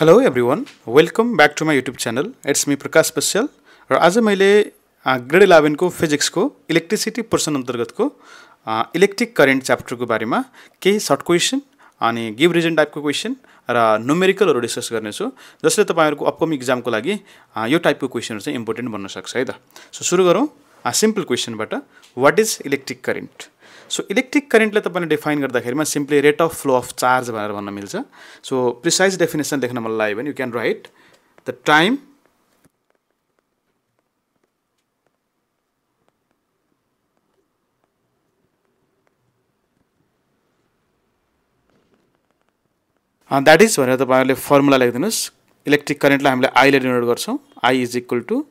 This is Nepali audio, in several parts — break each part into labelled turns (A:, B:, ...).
A: Hello everyone, welcome back to my YouTube channel. It's me Prakash Pasyal र आज मैले ग्रेड 11 को फिजिक्स को इलेक्ट्रिसिटी पोर्सन अन्तर्गत को इलेक्ट्रिक करेन्ट च्याप्टर को बारेमा केही सर्ट क्वेशन अनि गिभ रिजन टाइप को क्वेशन र न्यूमेरिकलहरु डिस्कस गर्ने छु जसले तपाईहरुको अपकमिङ एक्जाम को लागि यो टाइप को क्वेशनहरु चाहिँ इम्पोर्टेन्ट बन्न सक्छ है त। सो सुरु गरौँ सिम्पल क्वेशनबाट। What is electric current? So electric करेन्टले तपाईले डिफाइन गर्दाखेरिमा simply rate of flow of charge भनेर भन्न मिल्छ। सो प्रिसाइज डेफिनेसन लेख्न मन लाग्यो भने you can write the time that is भनेर तपाईहरुले फर्मुला लेखिदिनुस्। इलेक्ट्रिक करेन्टलाई हामीले I ले डिनोट गर्छौं। I is equal to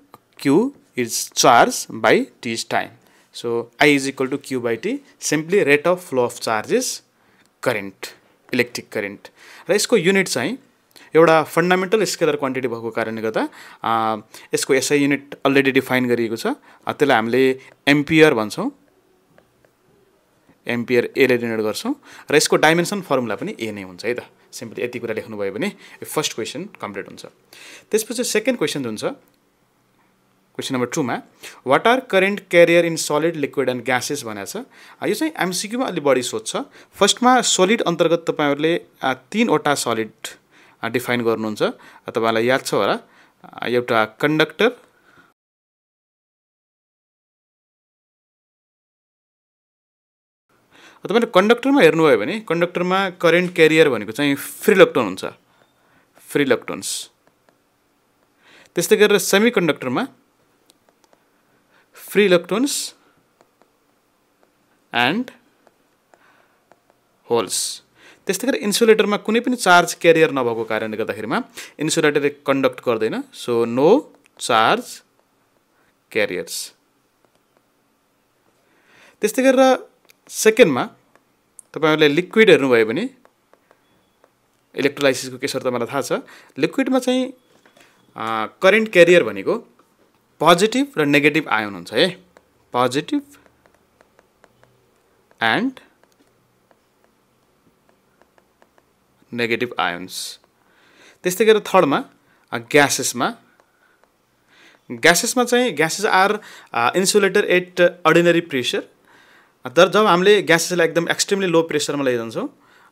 A: Q is charge by T is time. So I is equal to Q by T, simply rate of flow of charge is current, electric current. र यसको युनिट चाहिँ एउटा फन्डामेन्टल स्केलर क्वान्टिटी भएको कारणले गर्दा यसको SI युनिट अलरेडी डिफाइन गरिएको छ। त्यसलाई हामीले एम्पियर भन्छौं, एम्पियर A ले डिनोट गर्छौं र यसको डाइमेन्सन फर्मुला पनि A नै हुन्छ है त। सिम्पली यति कुरा लेख्नु भयो भने फर्स्ट क्वेशन कम्प्लिट हुन्छ। त्यसपछि सेकेन्ड क्वेशन हुन्छ क्वेशन नम्बर 2 मा what are current carrier in solid liquid and gases भनेछ। यो चाहिँ एमसीक्यू मा अलि बढी सोध्छ। फर्स्टमा सलिड अन्तर्गत तपाईहरुले तीनवटा सलिड डिफाइन गर्नुहुन्छ। तपाईलाई याद छ होला, एउटा कन्डक्टर, तपाईले कन्डक्टरमा हेर्नुभयो भने कन्डक्टरमा करेन्ट क्यारियर भनेको चाहिँ फ्री इलेक्ट्रोन हुन्छ, फ्री इलेक्ट्रोन्स। त्यस्तै गरेर सेमीकन्डक्टरमा free electrons and holes। त्यस्तै गरी इन्सुलेटरमा कुनै पनि चार्ज क्यारियर नभएको कारणले गर्दाखेरिमा इन्सुलेटरले कन्डक्ट गर्दैन। So no charge carriers. त्यस्तै गरेर सेकेन्डमा तपाईहरुले लिक्विड हेर्नुभयो भने इलेक्ट्रोलाइसिसको केसहरु तपाईलाई थाहा छ। लिक्विडमा चाहिँ करेन्ट क्यारियर भनेको पोजिटिभ र नेगेटिभ आयन हुन्छ है, पोजिटिभ एन्ड नेगेटिभ आयन्स। त्यस्तै गरेर थर्डमा ग्यासेसमा चाहिँ gases are insulator at ordinary pressure. तर जब हामीले ग्यासेसलाई एकदम एक्सट्रिमली लो प्रेसरमा लैजान्छौं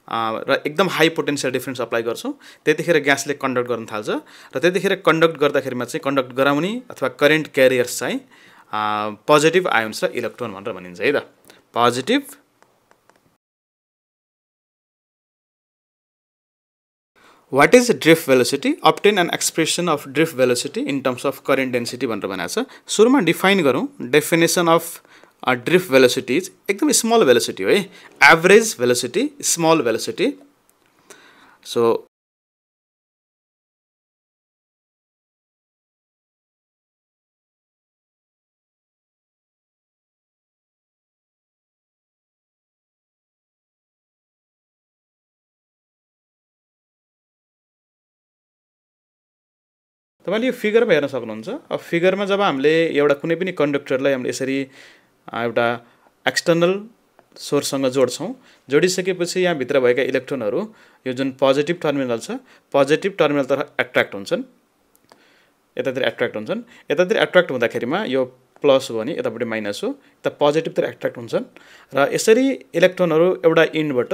A: र एकदम हाई पोटेन्शियल डिफरेन्स अप्लाई गर्छौं त्यतिखेर ग्यासले कन्डक्ट गर्न थाल्छ र त्यतिखेर कन्डक्ट गर्दाखेरिमा चाहिँ कन्डक्ट गराउने अथवा करेन्ट क्यारियर्स चाहिँ पोजिटिभ आयन्स र इलेक्ट्रोन भनेर भनिन्छ है त। Positive what is drift velocity? obtain an expression of drift velocity in terms of current density भनेर भनेको छ। सुरुमा डिफाइन गरौँ। Definition of drift velocity is एकदम स्मल भेलोसिटी हो है, average velocity, small velocity. So तपाईले यो फिगरमा हेर्न सक्नुहुन्छ। अब फिगरमा जब हामीले एउटा कुनै पनि कन्डक्टरलाई हामीले यसरी एउटा एक्सटर्नल सोर्ससँग जोड्छौं, जोडिसकेपछि यहाँ भित्र भएका इलेक्ट्रोनहरु यो जुन पोजिटिभ टर्मिनल छ, पोजिटिभ टर्मिनलतर्फ एट्र्याक्ट हुन्छन्, यतातिर एट्र्याक्ट हुन्छन्। यतातिर एट्र्याक्ट हुँदाखेरिमा यो प्लस हो भने यतापटि माइनस हो, यता पोजिटिभतिर एट्र्याक्ट हुन्छन् र यसरी इलेक्ट्रोनहरु एउटा इन्डबाट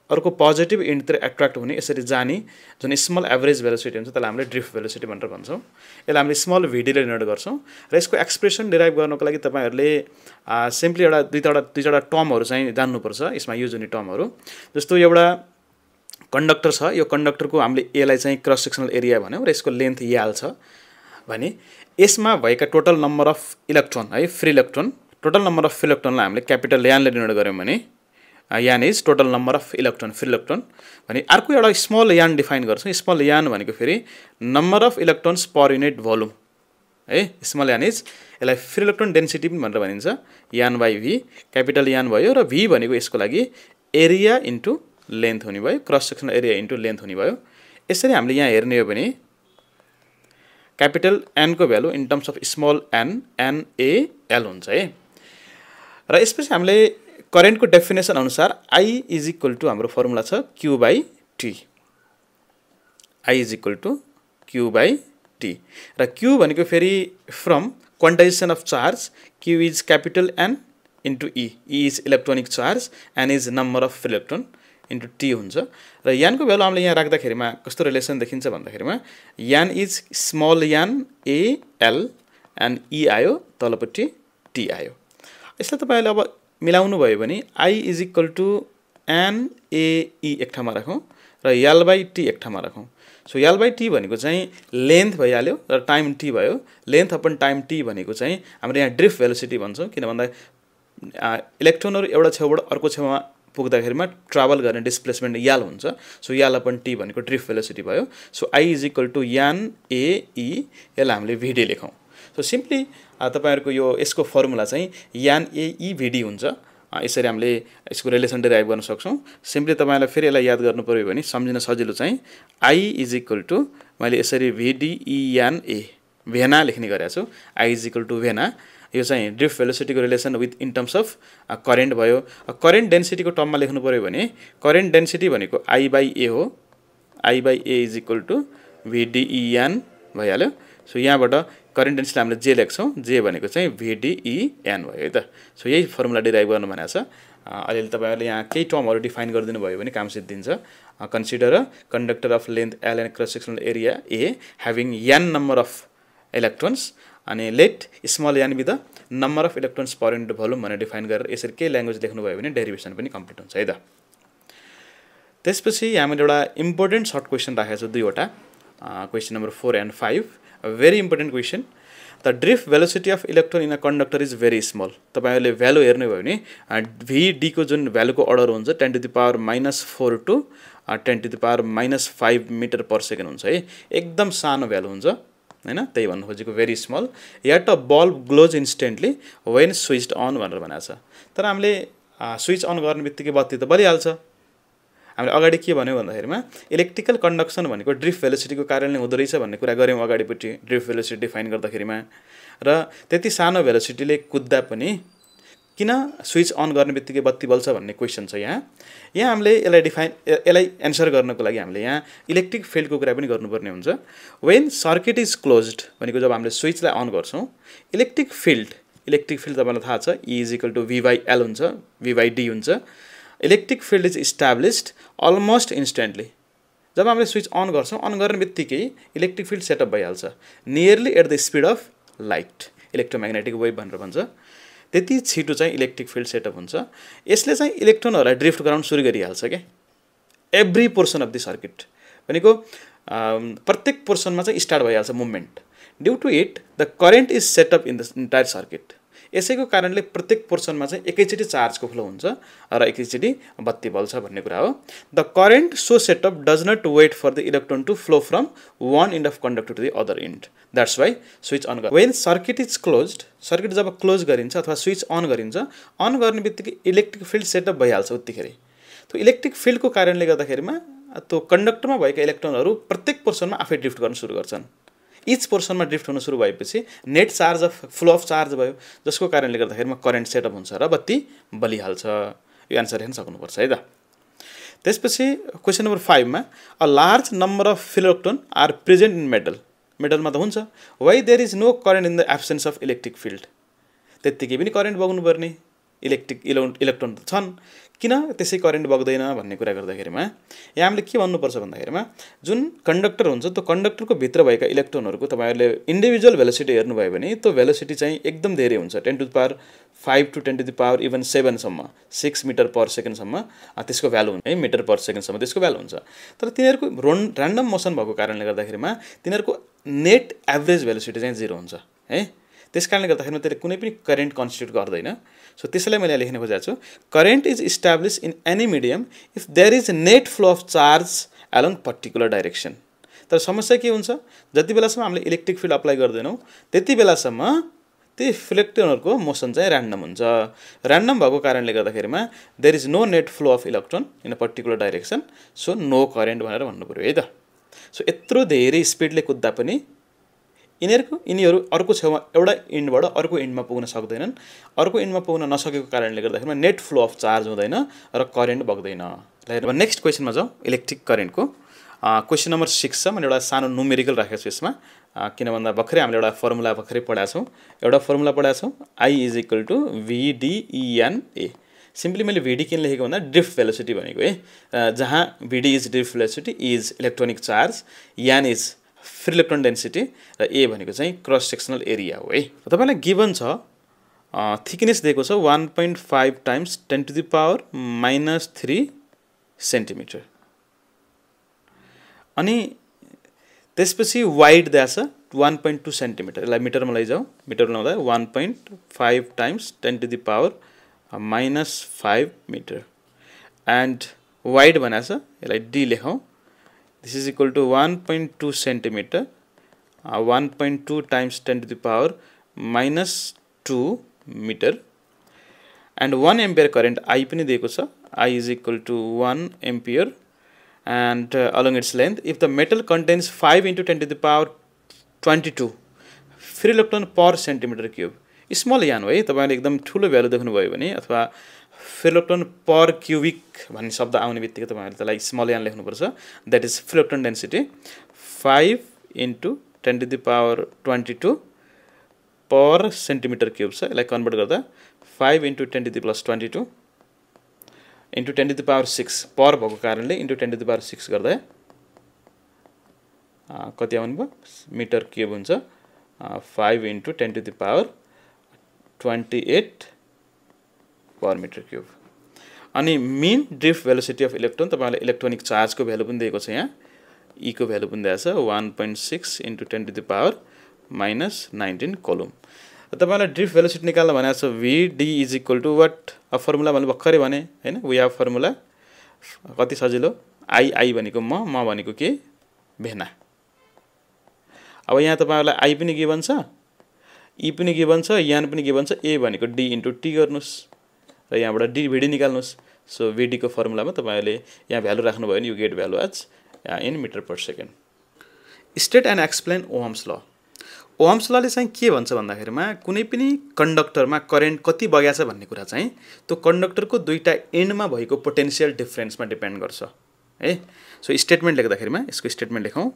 A: अर्को पोजिटिभ इन्डतिर एट्र्याक्ट हुने यसरी जाने जुन स्मल एभरेज भेलोसिटी हुन्छ त्यसलाई हामीले ड्रिफ्ट भेलोसिटी भनेर भन्छौं। यसलाई हामीले स्मल vd ले डिनोट गर्छौं र यसको एक्सप्रेसन डिराइभ गर्नको लागि तपाईहरुले सिम्पली एउटा दुईटा टर्महरु चाहिँ जान्नुपर्छ। यसमा युज हुने टर्महरु जस्तो एउटा कन्डक्टर छ, यो कन्डक्टरको हामीले a लाई चाहिँ क्रस सेक्सनल एरिया भन्यौ र यसको लेन्थ l छ भने यसमा भएका टोटल नम्बर अफ इलेक्ट्रोन है, free electron, total number of इलेक्ट्रोनलाई हामीले क्यापिटल N ले डिनोट गर्यौं भने यान is total number of electron, free electron. भने अर्को एउटा स्मल यान डिफाइन गर्छौं। स्मल यान भनेको फेरि number of electrons per unit volume है। स्मल यान इज यसलाई फ्री इलेक्ट्रोन डेन्सिटी पनि भनेर भनिन्छ, यान बाइ v। क्यापिटल यान भयो र v भनेको यसको लागि एरिया इन्टु लेन्थ हुने भयो, cross sectional area into length हुने भयो। यसरी हामीले यहाँ हेर्ने हो भने क्यापिटल N को value in terms of small n NaL हुन्छ है। र यसपछि हामीले करेन्ट को डेफिनेसन अनुसार I इज इक्वल टू हाम्रो फर्मुला छ Q by T। I is equal to Q by T र Q भनेको फेरि from quantization of charge Q is capital N into E is electronic charge N is number of electron into T हुन्छ र यानको भ्यालु हामीले यहाँ राख्दाखेरिमा कस्तो रिलेसन देखिन्छ भन्दाखेरिमा यान इज स्मल यान A L एन्ड E आयो तलपट्टि T आयो। यसलाई तपाईले अब मिलाउनु भयो भने I is equal to N A E एक ठाउँमा राखौँ र L by T एक ठाउँमा राखौँ। सो L by T भनेको चाहिँ लेन्थ भइहाल्यो र टाइम T भयो। लेन्थ अपन टाइम T भनेको चाहिँ हाम्रो यहाँ ड्रिफ्ट भेलोसिटी भन्छौँ किन भन्दा इलेक्ट्रोनहरु एउटा छेउबाट अर्को छेउमा पुग्दाखेरिमा ट्राभल गर्ने डिस्प्लेसमेन्ट L हुन्छ। सो L अपन T भनेको ड्रिफ्ट भेलोसिटी भयो। So I is equal to N A E यसलाई हामीले VD लेखौँ। सो सिम्पली तपाईहरुको यो यसको फर्मुला चाहिँ N A E VD हुन्छ। यसरी हामीले यसको रिलेसन डिराइभ गर्न सक्छौं। सिम्पली तपाईलाई फेरि यसलाई याद गर्नु पर्यो भने सम्झिन सजिलो चाहिँ I इज इक्वल टु मैले यसरी VDENA भेना लेख्ने गरेको छु। I इज इक्वल टु भेना यो चाहिँ ड्रिफ्ट भेलोसिटीको relation with in terms of current भयो। करेन्ट डेन्सिटीको टर्ममा लेख्नु पर्यो भने करेन्ट डेन्सिटी भनेको I by A हो। I by A is equal to VDEN भइहाल्यो। सो यहाँबाट करेन्ट डेन्सिटी हामीले J लेख्छौं। J भनेको चाहिँ VDEN भयो है त। सो यही फर्मुला डिराइभ गर्नु भनेको छ। अलिअलि तपाईहरुले यहाँ केही टर्महरु डिफाइन गरिदिनु भयो भने काम सिद्धिन्छ। Consider a conductor of length L and cross sectional area A having n number of electrons अनि let small n be the number of electrons per unit volume भनेर डिफाइन गरेर यसरी के ल्याङ्ग्वेज लेख्नु भयो भने डेरिभेसन पनि कम्प्लिट हुन्छ है त। त्यसपछि यहाँ मैले एउटा इम्पोर्टेन्ट सर्ट क्वेशन राखेको छु दुईवटा। Question number 4 and 5 a very important question. The drift velocity of electron in a conductor is very small. तपाईहरुले भ्यालु हेर्नु भयो भने VD को जुन भ्यालुको अर्डर हुन्छ 10 to the power -4 to 10 to the power -5 metre per second हुन्छ है। एकदम सानो भ्यालु हुन्छ हैन, त्यही भन्नु खोजेको very small. Yet a bulb glows instantly when switched on भनेर भनेको छ। तर हामीले स्विच अन गर्ने बित्तिकै बत्ती त बलिहाल्छ। हामीले अगाडि के भन्यौ भन्दाखेरिमा इलेक्ट्रिकल कन्डक्सन भनेको ड्रिफ्ट भेलोसिटीको कारणले हुँदो रहेछ भन्ने कुरा गर्यौं अगाडिपट्टि ड्रिफ्ट भेलोसिटी डिफाइन गर्दाखेरिमा। र त्यति सानो भेलोसिटीले कुद्दा पनि किन स्विच अन गर्ने बित्तिकै बत्ती बल्छ भन्ने क्वेशन छ यहाँ। यहाँ हामीले यसलाई एन्सर गर्नको लागि हामीले यहाँ इलेक्ट्रिक फिल्डको कुरा पनि गर्नुपर्ने हुन्छ। व्हेन सर्किट इज क्लोज्ड भनेको जब हामीले स्विचलाई अन गर्छौं इलेक्ट्रिक फिल्ड तपाईलाई थाहा छ E = V/L हुन्छ, V/D हुन्छ। Electric field is established almost instantly. जब हामीले स्विच अन गर्छौं अन गर्ने बित्तिकै इलेक्ट्रिक फिल्ड सेटअप भइहाल्छ nearly at the speed of light, electromagnetic wave भनेर भन्छ। त्यति छिटो चाहिँ इलेक्ट्रिक फिल्ड सेटअप हुन्छ। यसले चाहिँ इलेक्ट्रोनहरुलाई ड्रिफ्ट गराउन सुरु गरिहाल्छ के every portion of the circuit भनेको प्रत्येक पोर्सनमा चाहिँ स्टार्ट भइहाल्छ movement. Due to it the current is set up in the entire circuit. यसैको कारणले प्रत्येक पोर्सनमा चाहिँ एकैचोटी चार्जको फ्लो हुन्छ र एकैचोटी बत्ती बल्छ भन्ने कुरा हो। The current so set up does not wait for the electron to flow from one end of conductor to the other end. That's why switch on when circuit is closed, circuit जब क्लोज गरिन्छ अथवा स्विच अन गरिन्छ अन गर्ने बित्तिकै इलेक्ट्रिक फिल्ड सेटअप भइहाल्छ उत्तिखेर। त्यो इलेक्ट्रिक फिल्डको कारणले गर्दाखेरिमा त्यो कन्डक्टरमा भएका इलेक्ट्रोनहरु प्रत्येक पोर्सनमा आफै ड्रिफ्ट गर्न सुरु गर्छन्। इच पोर्सनमा ड्रिफ्ट हुन सुरु भएपछि net charge of flow of charge भयो जसको कारणले गर्दाखेरिमा करेन्ट सेटअप हुन्छ र बत्ती बलिहाल्छ। यो आन्सर हेर्न सक्नुपर्छ है त। त्यसपछि क्वेशन नम्बर 5 मा a large number of electron are present in metal. मेटलमा त हुन्छ why there is no current in the absence of electric field. त्यतिकै पनि करेन्ट बग्नु पर्ने इलेक्ट्रिक इलेक्ट्रोन त छन् किन त्यसै करेन्ट बग्दैन भन्ने कुरा गर्दाखेरिमा यहाँ हामीले के भन्नुपर्छ भन्दाखेरिमा जुन कन्डक्टर हुन्छ त्यो कन्डक्टरको भित्र भएका इलेक्ट्रोनहरुको तपाईहरुले इन्डिभिजुअल भेलोसिटी हेर्नुभयो भने त्यो भेलोसिटी चाहिँ एकदम धेरै हुन्छ 10 to the power 5 to 10 to the power even 7 सम्म 6 मिटर पर सेकेन्ड सम्म त्यसको भ्यालु हुन्छ है, मिटर पर सेकेन्ड सम्म त्यसको भ्यालु हुन्छ। तर तिनीहरुको र्यान्डम मोसन भएको कारणले गर्दाखेरिमा तिनीहरुको नेट एभरेज भेलोसिटी चाहिँ 0 हुन्छ है। त्यसकारणले गर्दाखेरि त्यसले कुनै पनि करेन्ट कन्स्टिट्युट गर्दैन। सो त्यसैले मैले लेख्न खोजेको छु current is established in any medium if there is net flow of charge along particular direction. तर समस्या के हुन्छ जति बेलासम्म हामीले इलेक्ट्रिक फिल्ड अप्लाई गर्दैनौं त्यति बेलासम्म ती इलेक्ट्रोनहरुको मोसन चाहिँ र्यान्डम हुन्छ। र्यान्डम भएको कारणले गर्दाखेरिमा there is no net flow of electron in a particular direction so no current भनेर भन्नु पर्यो है त। सो यत्रो धेरै स्पिडले कुद्दा पनि यिनीहरु अर्को छेउमा एउटा एन्डबाट अर्को एन्डमा पुग्न सक्दैनन्। अर्को एन्डमा पुग्न नसकेको कारणले गर्दाखेरि नेट फ्लो अफ चार्ज हुँदैन र करेन्ट बग्दैन। ल नेक्स्ट क्वेशनमा जाउँ इलेक्ट्रिक करेन्टको। क्वेसन नम्बर 6 छ। मैले एउटा सानो न्युमेरिकल राखेको छु यसमा, किन भन्दा भर्खरै हामीले एउटा फर्मुला भर्खरै पढाएको छौँ। एउटा फर्मुला पढाएको छौँ, I = VDENA। सिम्पली मैले VD किन लेखेको भन्दा ड्रिफ्ट भेलोसिटी भनेको है, जहाँ VD is drift velocity, is electronic charge, EN is free electron density र A भनेको चाहिँ क्रस सेक्सनल एरिया हो है। तपाईलाई गिवन छ थिकनेस दिएको छ 1.5 टाइम्स 10⁻³ सेन्टिमिटर, अनि त्यसपछि वाइड दिएको छ 1.2 सेन्टिमिटर। यसलाई मिटरमा लैजाऊ, मिटरमा ल्याउँदा 1.5 टाइम्स 10⁻⁵ मिटर, एन्ड वाइड भनेको छ, यसलाई D लेखौँ। This is equal to 1.2 centimetre 1.2 times 10⁻⁻² metre, and 1 ampere current I पनि दिएको छ, I is equal to 1 ampere, and along its length, if the metal contains 5 × 10⁻22 free electron per centimeter cube, small यान हो है। तपाईले एकदम ठुलो भ्यालु देख्नुभयो भने अथवा फ्री इलेक्ट्रोन पर क्युबिक भन्ने शब्द आउने बित्तिकै तपाईहरुले त्यसलाई स्मल यान लेख्नुपर्छ। That is free electron density 5 × 10⁻22 per centimetre cube छ। यसलाई कन्भर्ट गर्दा 5 × 10⁻22 × 10⁻6 पर भएको कारणले × 10⁻6 गर्दा कति आउने भयो मिटर क्यूब हुन्छ। 5 × 10⁻28 पर मिटर क्यूब। अनि mean drift velocity of electron, तपाईहरुले इलेक्ट्रोनिक चार्जको भ्यालु पनि दिएको छ, यहाँ E को भ्यालु पनि दिएको छ 1.6 × 10⁻⁻19 कोलुम। तपाईलाई ड्रिफ्ट भेलोसिटी निकाल्न भनेको छ VD is equal to what, अब फर्मुला मैले भर्खरै भने हैन, वी हैव फर्मुला, कति सजिलो, I भनेको म भनेको के भेना। अब यहाँ तपाईहरुलाई I पनि गिवन छ, E पनि गिवन छ, EN पनि गिवन छ, A भनेको D × T गर्नुस् र यहाँबाट VD निकाल्नुस्। सो VD को फर्मुलामा तपाईहरुले यहाँ भ्यालु राख्नु भयो भने you get value as in metre per second. State and explain Ohm's law. Ohm's लले चाहिँ के भन्छ भन्दाखेरिमा कुनै पनि कन्डक्टरमा करेन्ट कति बग्याछ भन्ने कुरा चाहिँ त्यो कन्डक्टरको दुईटा एन्डमा भएको पोटेन्शियल डिफरेन्समा डिपेन्ड गर्छ है। सो स्टेटमेन्ट लेख्दाखेरिमा यसको स्टेटमेन्ट लेखौँ।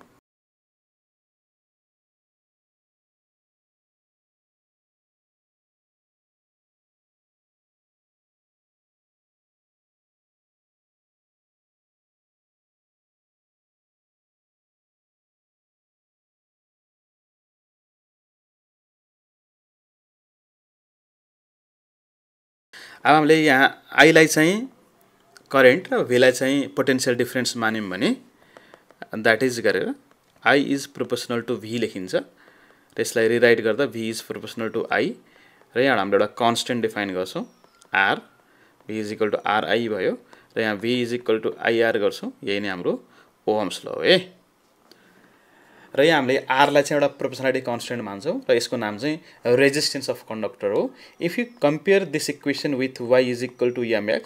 A: अब हामीले यहाँ I लाई चाहिँ करेन्ट र V लाई चाहिँ पोटेन्शियल डिफरेन्स मान्यौं भने दैट इज गरेर I is proportional to V लेखिन्छ। त्यसलाई रिराइट गर्दा V is proportional to I र यहाँ हामीले एउटा कन्स्टेन्ट डिफाइन गर्छौं R, V is equal to RI भयो र यहाँ V is equal to IR गर्छौं। यही नै हाम्रो ओहम्स ल हो है। र यहाँ हामीले R लाई चाहिँ एउटा प्रोपोर्शनालिटी कन्स्टेन्ट मान्छौं र यसको नाम चाहिँ रेजिस्टेन्स अफ कन्डक्टर हो। If you compare this equation with y is equal to mx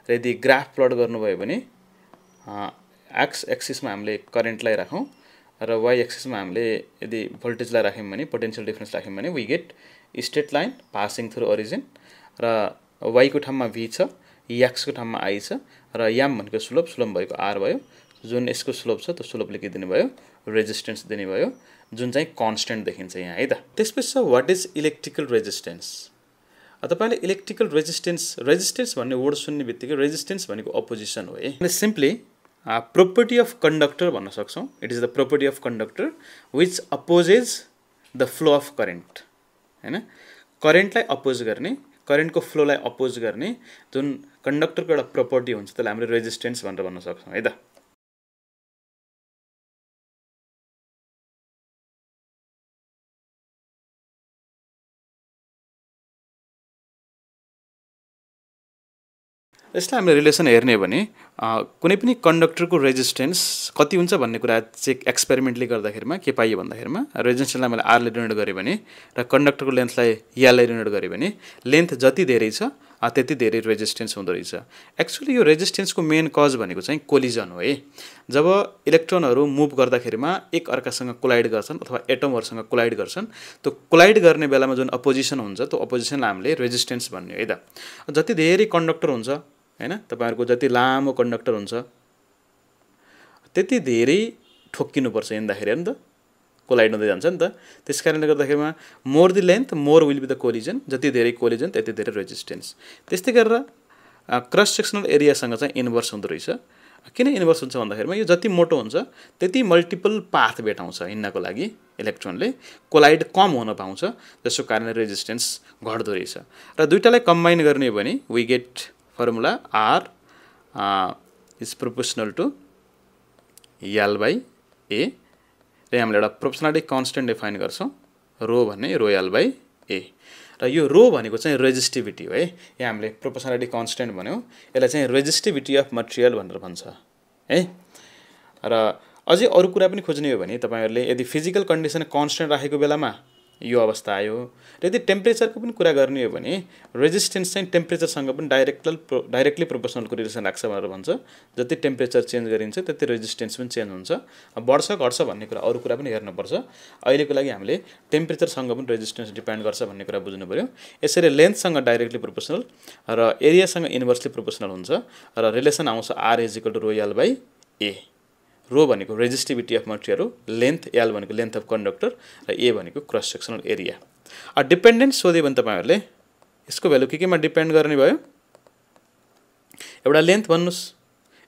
A: र यदि ग्राफ प्लट गर्नुभयो भने x एक्सिसमा हामीले करेन्टलाई राखौं र y एक्सिसमा हामीले यदि भोल्टेजलाई राख्यौं भने पोटेन्शियल डिफरेन्स राख्यौं भने we get straight line passing through origin र y को ठाउँमा v छ, x को ठाउँमा I छ र m भनेको स्लोप भएको r भयो। जुन यसको स्लोप छ त्यो स्लोप लेखिदिनु भयो, रेजिस्टेन्स दिने भयो जुन चाहिँ कन्स्टेन्ट देखिन्छ यहाँ है त। त्यसपछि व्हाट इज इलेक्ट्रिकल रेजिस्टेन्स। तपाईले इलेक्ट्रिकल रेजिस्टेन्स भन्ने वर्ड सुन्ने बित्तिकै रेजिस्टेन्स भनेको अपोजिसन हो है। हामीले सिम्पली प्रोपर्टी अफ कन्डक्टर भन्न सक्छौं। It is the property of conductor which opposes the flow of current हैन। करेन्टलाई अपोज गर्ने, करेन्टको फ्लोलाई अपोज गर्ने जुन कन्डक्टरको एउटा प्रोपर्टी हुन्छ त्यसलाई हामीले रेजिस्टेन्स भनेर भन्न सक्छौं है त। यसलाई हामीले रिलेसन हेर्ने हो भने कुनै पनि कन्डक्टरको रेजिस्टेन्स कति हुन्छ भन्ने कुरा चेक एक्सपेरिमेन्टली गर्दाखेरिमा के पाइयो भन्दाखेरिमा रेजिस्टेन्सलाई मैले R ले डिनोट गरे भने र कन्डक्टरको लेन्थलाई L ले डिनोट गरे भने लेन्थ जति धेरै छ त्यति धेरै रेजिस्टेन्स हुँदो रहेछ। एक्चुअली यो रेजिस्टेन्सको मेन कज भनेको चाहिँ कोलिजन हो है। जब इलेक्ट्रोनहरू मुभ गर्दाखेरिमा एक अर्कासँग कोलाइड गर्छन् अथवा एटमहरुसँग कोलाइड गर्छन्, त्यो कोलाइड गर्ने बेलामा जुन अपोजिसन हुन्छ त्यो अपोजिसनलाई हामीले रेजिस्टेन्स भन्ने है त। जति धेरै कन्डक्टर हुन्छ हैन, तपाईहरुको जति लामो कन्डक्टर हुन्छ त्यति धेरै ठोक्किनुपर्छ हिँड्दाखेरि हेर्नु त, कोलाइड हुँदै जान्छ नि त। त्यस कारणले गर्दाखेरिमा more the length more will be the collision, जति धेरै कोलिजन त्यति धेरै रेजिस्टेन्स। त्यस्तै गरेर क्रस सेक्सनल एरियासँग चाहिँ इन्भर्स हुँदो रहेछ। किन इन्भर्स हुन्छ भन्दाखेरिमा यो जति मोटो हुन्छ त्यति मल्टिपल पाथ भेटाउँछ हिँड्नको लागि इलेक्ट्रोनले, कोलाइड कम हुन पाउँछ, जसको कारणले रेजिस्टेन्स घट्दो रहेछ। र दुईटालाई कम्बाइन गर्ने हो भने we get formula R is proportional to L/A, र हामीले एउटा प्रोपोर्सनालिटी कन्स्टेन्ट डिफाइन गर्छौँ, रो भन्ने रो L/A। र यो रो भनेको चाहिँ रेजिस्टिभिटी हो है। यहाँ हामीले प्रोपोर्सनालिटी कन्स्टेन्ट भन्यौँ, यसलाई चाहिँ रेजिस्टिभिटी अफ मटेरियल भनेर भन्छ है। र अझै अरू कुरा पनि खोज्ने हो भने तपाईहरुले यदि फिजिकल कन्डिसन कन्स्टेन्ट राखेको बेलामा यो अवस्था आयो, र यदि टेम्परेचरको पनि कुरा गर्ने हो भने रेजिस्टेन्स चाहिँ टेम्परेचरसँग पनि डाइरेक्टली प्रोपोर्सनलको रिलेसन राख्छ भनेर भन्छ। जति टेम्परेचर चेन्ज गरिन्छ त्यति रेजिस्टेन्स पनि चेन्ज हुन्छ, बढ्छ घट्छ भन्ने कुरा अरू कुरा पनि हेर्नुपर्छ। अहिलेको लागि हामीले टेम्परेचरसँग पनि रेजिस्टेन्स डिपेन्ड गर्छ भन्ने कुरा बुझ्नु पर्यो। यसरी लेन्थसँग डाइरेक्टली प्रोपोर्सनल र एरियासँग इन्भर्सली प्रोपोर्सनल हुन्छ, र रिलेसन आउँछ R = ρL/A। रो भनेको रेजिस्टिभिटी अफ मटेरियल हो, लेन्थ L भनेको लेन्थ अफ कन्डक्टर, र A भनेको क्रस सेक्सनल एरिया। डिपेन्डेन्ट सोध्यो भने तपाईहरुले यसको भ्यालु के केमा डिपेन्ड गर्ने भयो? एउटा लेन्थ भन्नुस्,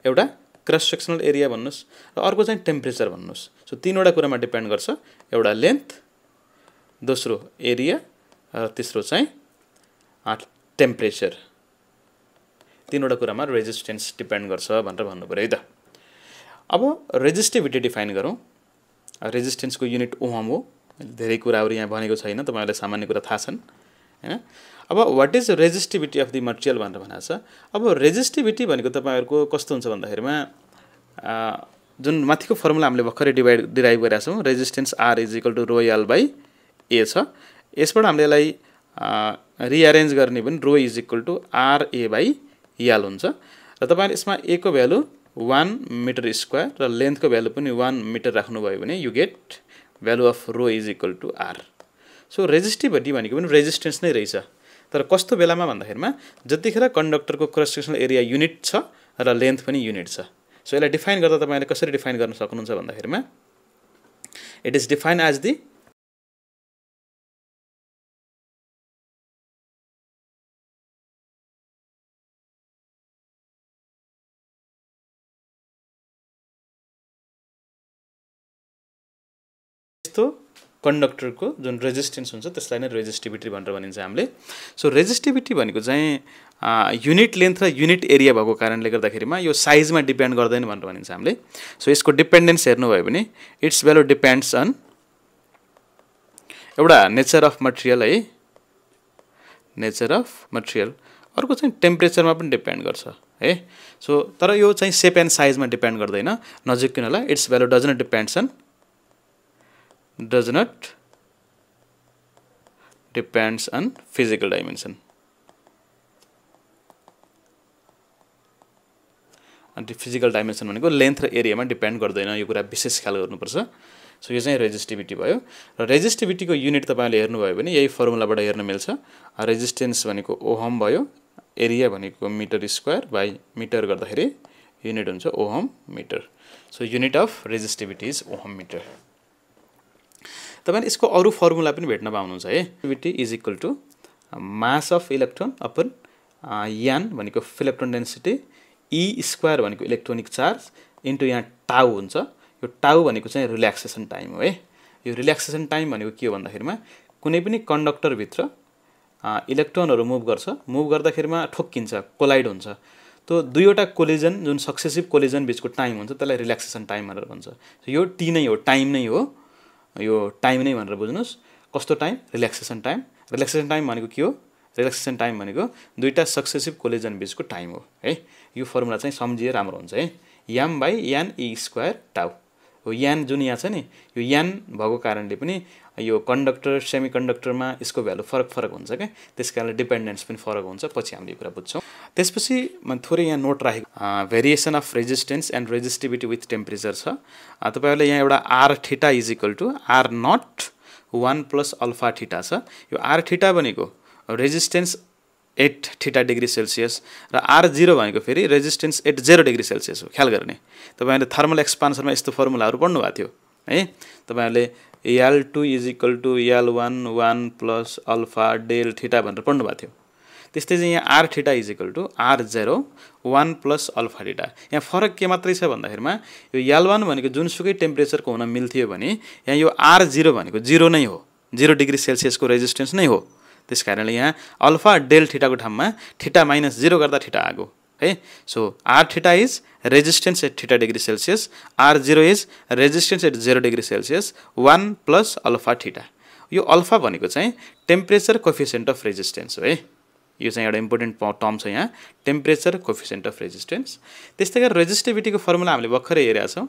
A: एउटा क्रस सेक्सनल एरिया भन्नुस्, र अर्को चाहिँ टेम्परेचर भन्नुस्। सो तीनवटा कुरामा डिपेन्ड गर्छ, एउटा लेन्थ, दोस्रो एरिया, र तेस्रो चाहिँ टेम्परेचर। तीनवटा कुरामा रेजिस्टेन्स डिपेन्ड गर्छ भनेर भन्नु पर्यो है त। अब रेजिस्टिभिटी डिफाइन गरौँ। रेजिस्टेन्सको युनिट ओहम हो। धेरै कुराहरु यहाँ भनेको छैन, तपाईहरुलाई सामान्य कुरा थाहा छन् हैन। अब what is resistivity of the material भनेर भनेको छ। अब रेजिस्टिभिटी भनेको तपाईहरुको कस्तो हुन्छ भन्दाखेरिमा जुन माथिको फर्मुला हामीले भर्खरै डिराइभ गरेका छौं, रेजिस्टेन्स R = ρL/A छ। यसबाट हामीले यसलाई रिअरेन्ज गर्ने पनि ρ = RA/L हुन्छ। र तपाईहरु यसमा A को भ्यालु 1 मिटर स्क्वायर र लेन्थको भ्यालु पनि 1 मिटर राख्नुभयो भने you get value of ρ = R। So resistivity भनेको पनि रेजिस्टेन्स नै रहेछ, तर कस्तो बेलामा भन्दाखेरिमा जतिखेर कन्डक्टरको क्रस सेक्सनल एरिया युनिट छ र लेन्थ पनि युनिट छ। सो यसलाई डिफाइन गर्दा तपाईले कसरी डिफाइन गर्न सक्नुहुन्छ भन्दाखेरिमा it is defined as the कन्डक्टरको जुन रेजिस्टेन्स हुन्छ त्यसलाई नै रेजिस्टिभिटी भनेर भनिन्छ हामीले। सो रेजिस्टिभिटी भनेको चाहिँ युनिट लेन्थ र युनिट एरिया भएको कारणले गर्दाखेरिमा यो साइजमा डिपेन्ड गर्दैन भनेर भनिन्छ हामीले। सो यसको डिपेन्डेन्स हेर्नुभयो भने इट्स भ्यालु डिपेन्ड्स अन एउटा नेचर अफ मटेरियल है, नेचर अफ मटेरियल। अर्को चाहिँ टेम्परेचरमा पनि डिपेन्ड गर्छ है। सो तर यो चाहिँ शेप एन्ड साइजमा डिपेन्ड गर्दैन, नजिक किन होला। Its value does not depends on physical dimension। अनि फिजिकल डाइमेन्सन भनेको लेन्थ र एरियामा डिपेन्ड गर्दैन, यो कुरा विशेष ख्याल गर्नुपर्छ। सो यो चाहिँ रेजिस्टिभिटी भयो। र रेजिस्टिभिटीको युनिट तपाईले हेर्नुभयो भने यही फर्मुलाबाट हेर्न मिल्छ। रेजिस्टेन्स भनेको ओहम भयो, एरिया भनेको मिटर स्क्वायर बाइ मिटर गर्दाखेरि युनिट हुन्छ ohm metre. So unit of resistivity is ohm metre. तपाईले यसको अरु फर्मुला पनि भेट्न पाउनुहुन्छ है। Resistivity is equal to mass of electron upon n भनेको इलेक्ट्रोन डेन्सिटी, E स्क्वायर भनेको इलेक्ट्रोनिक चार्ज इन्टु यहाँ टाउ हुन्छ। यो टाउ भनेको चाहिँ रिल्याक्सेसन टाइम हो है। यो रिल्याक्सेसन टाइम भनेको के हो भन्दाखेरिमा कुनै पनि कन्डक्टर भित्र इलेक्ट्रोनहरु मुभ गर्छ, मुभ गर्दाखेरिमा ठोक्किन्छ, कोलाइड हुन्छ। तो दुईवटा कोलिजन जुन सक्सेसिभ कोलिजन बीचको टाइम हुन्छ त्यसलाई रिल्याक्सेसन टाइम भनेर भन्छ। यो T नै हो, टाइम नै हो, यो टाइम नै भनेर बुझ्नुस्। कस्तो time? Relaxation time. Relaxation time भनेको के हो? रिल्याक्सेसन टाइम भनेको दुईटा सक्सेसिभ कोलिजन बीचको टाइम हो है। यो फर्मुला चाहिँ सम्झिए राम्रो हुन्छ है। m/n/e² टाउ हो। n जुन यहाँ छ नि, यो n भएको कारणले पनि यो कन्डक्टर सेमी कन्डक्टरमा यसको भ्यालु फरक हुन्छ के, त्यसकारणले डिपेन्डेन्स पनि फरक हुन्छ। पछि हामीले यो कुरा बुझ्छौं। त्यसपछि म थोरै यहाँ नोट राखेको variation of resistance and resistivity with temperature छ। तपाईहरुले यहाँ एउटा r θ = r0 1 + अल्फा θ छ। यो r θ भनेको resistance at theta degree Celsius र R0 भनेको फेरि रेजिस्टेन्स एट 0 डिग्री सेल्सियस हो ख्याल गर्ने तपाईहरुले थर्मल एक्सपान्सनमा यस्तो फर्मुलाहरु पढ्नु भएको थियो है तपाईहरुले L2 = L1 1 plus alpha del theta भनेर पढ्नु भएको थियो त्यस्तै चाहिँ यहाँ R theta = R0 1 plus alpha theta यहाँ फरक के मात्रै छ भन्दाखेरिमा यो L1 भनेको जुनसुकै टेम्परेचरको हुन मिल्थ्यो भने यहाँ यो R0 भनेको 0 नै हो 0 डिग्री सेल्सियसको रेजिस्टेन्स नै हो त्यसकारणले यहाँ अल्फा डेल थीटा को ठाउँमा थीटा माइनस 0 गर्दा थीटा आगो है so R theta is resistance at theta degree Celsius R0 is resistance at 0 degree Celsius 1 plus alpha theta यो अल्फा भनेको चाहिँ टेम्परेचर कोएफिसिएन्ट अफ रेजिस्टेन्स हो है यो चाहिँ एउटा इम्पोर्टेन्ट टर्म छ यहाँ टेम्परेचर कोएफिसिएन्ट अफ रेजिस्टेन्स त्यस्तै गरी रेजिस्टिभिटी को फर्मुला हामीले भर्खरै हेरेका छौं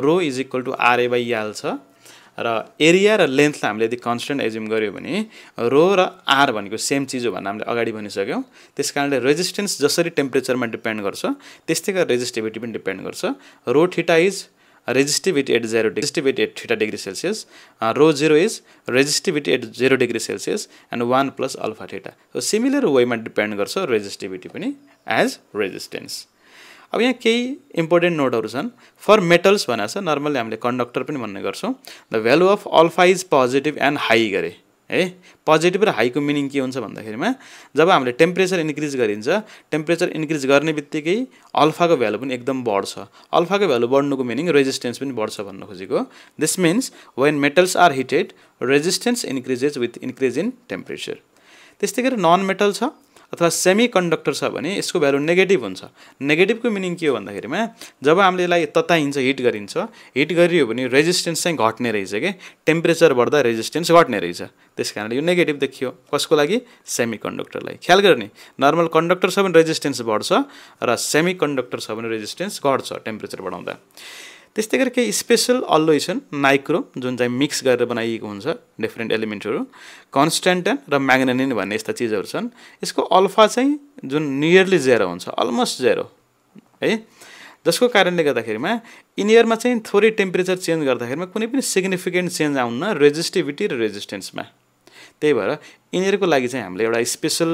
A: रो = RA/L छ र एरिया र लेन्थलाई हामीले यदि कन्स्टेन्ट एज्युम गर्यो भने रो र R भनेको सेम चीज हो भन्ने हामीले अगाडि भनिसक्यौं त्यसकारणले रेजिस्टेन्स जसरी टेम्परेचरमा डिपेन्ड गर्छ त्यस्तै गरी रेजिस्टिभिटी पनि डिपेन्ड गर्छ रो theta is resistivity at 0 resistivity at theta degree Celsius rho 0 is resistivity at 0 degree Celsius and 1 plus alpha theta so similar way मा डिपेन्ड गर्छ resistivity पनि as resistance अब यहाँ केही इम्पोर्टेन्ट नोटहरु छन् फर मेटल्स भनेको छ नर्मली हामीले कन्डक्टर पनि भन्ने गर्छौं the value of alpha is positive and high गरे है पोजिटिभ र हाई को मिनिङ के हुन्छ भन्दाखेरिमा जब हामीले टेम्परेचर इन्क्रिज गरिन्छ टेम्परेचर इन्क्रिज गर्ने बित्तिकै अल्फा को भ्यालु पनि एकदम बढ्छ अल्फा को भ्यालु बढ्नुको मिनिङ रेजिस्टेन्स पनि बढ्छ भन्न खोजेको this means when metals are heated resistance increases with increase in temperature त्यस्तै गरी नन मेटल छ अथवा सेमी कन्डक्टर छ भने यसको भ्यालु नेगेटिभ हुन्छ नेगेटिभ को मिनिङ के हो भन्दाखेरिमा जब हामीले यसलाई तताइन्छ हिट गरिन्छ हिट गरियो भने रेजिस्टेन्स चाहिँ घट्ने रहेछ के टेम्परेचर बढ्दा रेजिस्टेन्स घट्ने रहेछ त्यसकारणले यो नेगेटिभ देखियो कसको लागि सेमी कन्डक्टरलाई ख्याल गर्ने नर्मल कन्डक्टर छ भने रेजिस्टेन्स बढ्छ र सेमी कन्डक्टर छ भने रेजिस्टेन्स घट्छ टेम्परेचर बढाउँदा त्यस्तै गरी केही स्पेशल अल्लोय नाइक्रोम जुन चाहिँ मिक्स गरेर बनाइएको हुन्छ डिफरेन्ट एलिमेन्टहरु कन्स्ट्यान्टन र म्याग्नेनिन भन्ने यस्ता चीजहरु छन् यसको अल्फा चाहिँ जुन नियरली 0 हुन्छ अलमोस्ट 0 है जसको कारणले गर्दाखेरिमा इनियरमा चाहिँ थोरै टेम्परेचर चेन्ज गर्दाखेरिमा कुनै पनि सिग्निफिकेन्ट चेन्ज आउन्न रेजिस्टिभिटी र रेजिस्टेन्समा त्यही भएर इनियरको लागि चाहिँ हामीले एउटा स्पेशल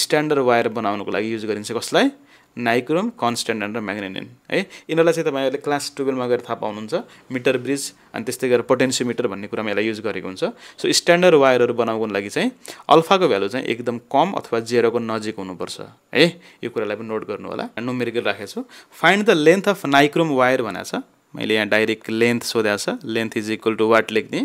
A: स्ट्यान्डर्ड वायर बनाउनको लागि युज गरिन्छ कसलाई नाइक्रोम कन्स्ट्यान्टन र म्याग्नेनिन है यिनीहरुलाई चाहिँ तपाईहरुले क्लास 12 मा गएर थाहा पाउनुहुन्छ मिटर ब्रिज अनि त्यस्तै गरी पोटेन्सियोमिटर भन्ने कुरामा यसलाई युज गरेको हुन्छ सो स्ट्यान्डर्ड वायरहरु बनाउनको लागि चाहिँ अल्फा को भ्यालु चाहिँ एकदम कम अथवा 0 को नजिक हुनुपर्छ है यो कुरालाई पनि नोट गर्नु होला न्युमेरिकल राखेको छु find the length of nichrome wire भनेको छ मैले यहाँ डाइरेक्ट लेन्थ सोधेको छ length is equal to what लेख्ने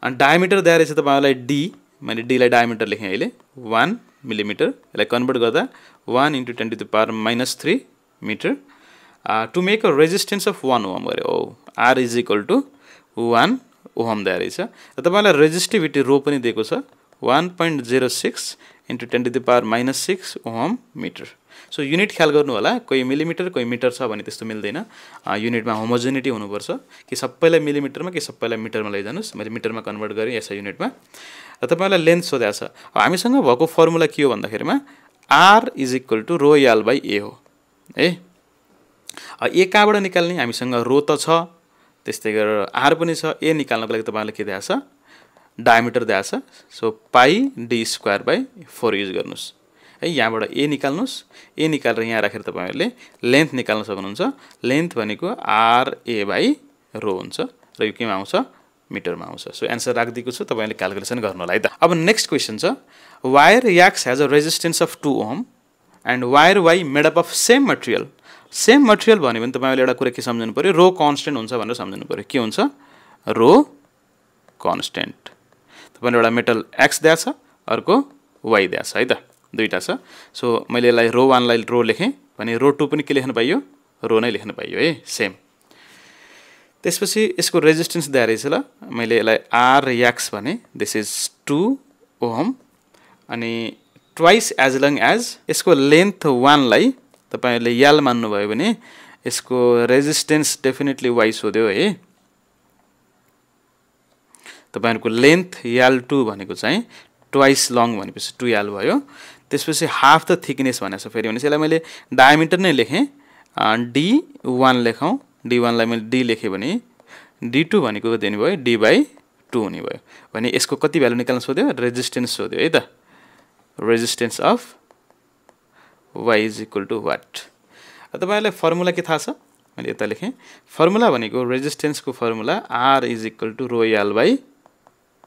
A: अनि डायमिटर दिएर चाहिँ तपाईहरुलाई d मैले d लाई डायमिटर लेखे अहिले 1 मिलिमिटर यसलाई कन्भर्ट गर्दा 1 × 10⁻³ metre to make a resistance of 1 ohm गरे ओ R is equal to 1 ohm दिएर रहेछ र तपाईलाई रेजिस्टिभिटी रो पनि दिएको छ 1.06 × 10⁻⁻6 ओम मिटर सो युनिट ख्याल गर्नु होला कोही मिलिमिटर कोही मिटर छ भने त्यस्तो मिल्दैन युनिटमा होमोजेनिटी हुनुपर्छ कि सबैलाई मिलिमिटरमा कि सबैलाई मिटरमा लैजानुस् मैले मिटरमा कन्भर्ट गरे यसै युनिटमा र तपाईलाई लेन्थ सोधेको छ हामीसँग भएको फर्मुला के हो भन्दाखेरिमा R is equal to rho L/A हो है ए कहाँबाट निकाल्ने हामीसँग रो त छ त्यस्तै गरेर R पनि छ ए निकाल्नको लागि तपाईलाई के दिएको छ डायमिटर दिएको छ सो πd²/4 युज गर्नुस् है यहाँबाट ए निकाल्नुस् ए निकालेर यहाँ राखेर तपाईहरुले लेन्थ निकाल्न सक्नुहुन्छ लेन्थ भनेको RA/रो हुन्छ र यो केमा आउँछ मिटरमा आउँछ सो आन्सर राखिदिएको छु तपाईले क्याल्कुलेसन गर्नु होला है त अब नेक्स्ट क्वेशन छ wire X has a resistance of 2 ohm and wire Y made up of same material भन्यो भने तपाईले एउटा कुरा के सम्झनु पर्यो रो कन्स्ट्यान्ट हुन्छ भनेर सम्झनु पर्यो के हुन्छ रो कन्स्ट्यान्ट तपाईले एउटा मेटल X दिएको छ अर्को Y दिएको छ है त दुईटा छ सो मैले यसलाई रो 1 लाई रो लेखे भने रो 2 पनि के लेख्न पाइयो रो नै लेख्न पाइयो है सेम त्यसपछि यसको रेजिस्टेन्स दिएर रहेछ ल मैले यसलाई Rx भने दिस इज 2 ओम अनि ट्वाइस एज लङ एज यसको लेन्थ 1 लाई तपाईहरुले L मान्नु भयो भने यसको रेजिस्टेन्स डेफिनेटली Y सोध्यो है तपाईहरुको लेन्थ L2 भनेको चाहिँ ट्वाइस लङ भनेपछि 2L भयो त्यसपछि हाफ द थिकनेस भनेछ फेरि भने यसलाई मैले डायमिटर नै लेखे D1 लेखौं D1 लाई मैले D लेखे भने D2 भनेको कति हुने भयो D/2 हुने भयो भने यसको कति भ्यालु निकाल्न सोध्यो रेजिस्टेन्स सोध्यो है त resistance of y is equal to what. तपाईहरुलाई फर्मुला के थाहा छ? मैले यता लेखेँ। फर्मुला भनेको रेजिस्टेन्सको formula R is equal to rho L by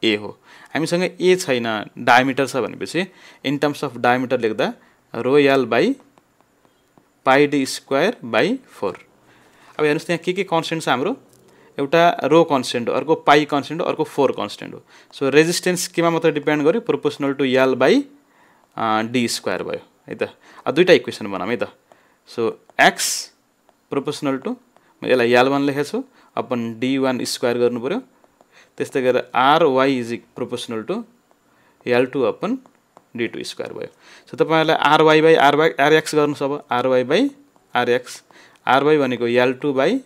A: A हो। हामीसँग A छैन, डायमिटर छ भनेपछि इन टर्म्स अफ डायमिटर लेख्दा रो L by pi d square by 4। अब हेर्नुस् त्यहाँ के कन्स्टेन्ट छ हाम्रो? एउटा रो कन्स्टेन्ट हो, अर्को पाई कन्स्टेन्ट हो, अर्को 4 कन्स्टेन्ट हो। सो रेजिस्टेन्स केमा मात्र डिपेन्ड गर्यो? Proportional to L by d square भयो है त। अब दुईटा इक्वेसन बनाऊँ है त। सो x प्रोपोर्सनल टु मैले यसलाई L1 लेखेको छु अपन d1 स्क्वायर गर्नु पर्यो। त्यस्तै गरेर ry is proportional to L2 upon d2 square भयो। सो तपाईहरुलाई ry बाई rx गर्नुस्। अब ry बाई rx, ry भनेको L2 by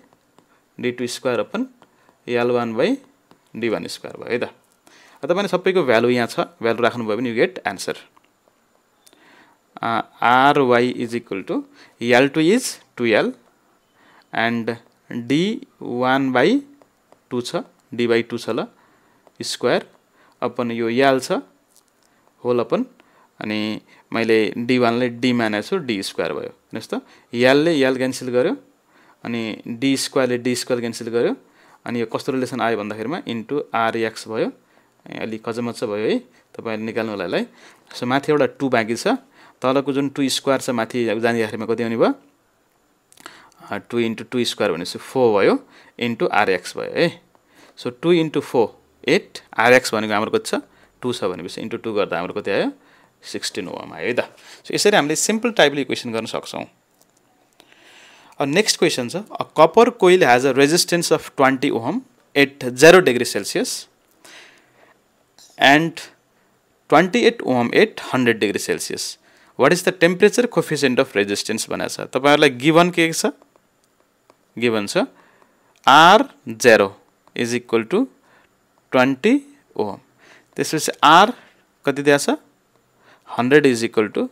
A: d2 square upon L1 by d1 square भयो है त। अब तपाईले सबैको भ्यालु यहाँ छ, भ्यालु राख्नु भयो भने you get answer. ry is equal to L2 is 2L and d1 by 2 छ, d बाई 2 छ ल स्क्वायर अपन यो L छ होल अपन अनि मैले d1 ले d मानेको छु d स्क्वायर भयो। हेर्नुस् त L ले L क्यान्सल गर्यो अनि d स्क्वायर ले d स्क्वायर क्यान्सल गर्यो अनि यो कस्तो रिलेसन आयो भन्दाखेरिमा इन्टु rx भयो। अलि कजमच्च भयो है, तपाईले निकाल्नु होला यसलाई। सो माथि एउटा 2 बाँकी छ, तलको जुन 2 स्क्वायर छ माथि जाँदाखेरिमा कति आउने भयो? 2 इन्टु 2 स्क्वायर भनेपछि 4 भयो इन्टु rx भयो है। सो 2 इन्टु 4 8, rx भनेको हाम्रो कति छ? 2 छ भनेपछि इन्टु 2 गर्दा हाम्रो कति आयो? 16 ओम आयो है त। सो यसरी हामीले सिम्पल टाइपले इक्वेसन गर्न सक्छौं। अब नेक्स्ट क्वेसन छ, a copper coil has a resistance of 20 ohm at 0 degree Celsius and 28 ohm at 100 degree Celsius. What is the temperature coefficient of resistance भनेको छ। तपाईहरुलाई गिवन के छ? गिवन छ R0 is equal to 20 ohm। त्यसपछि R कति दिएको छ? 100 is equal to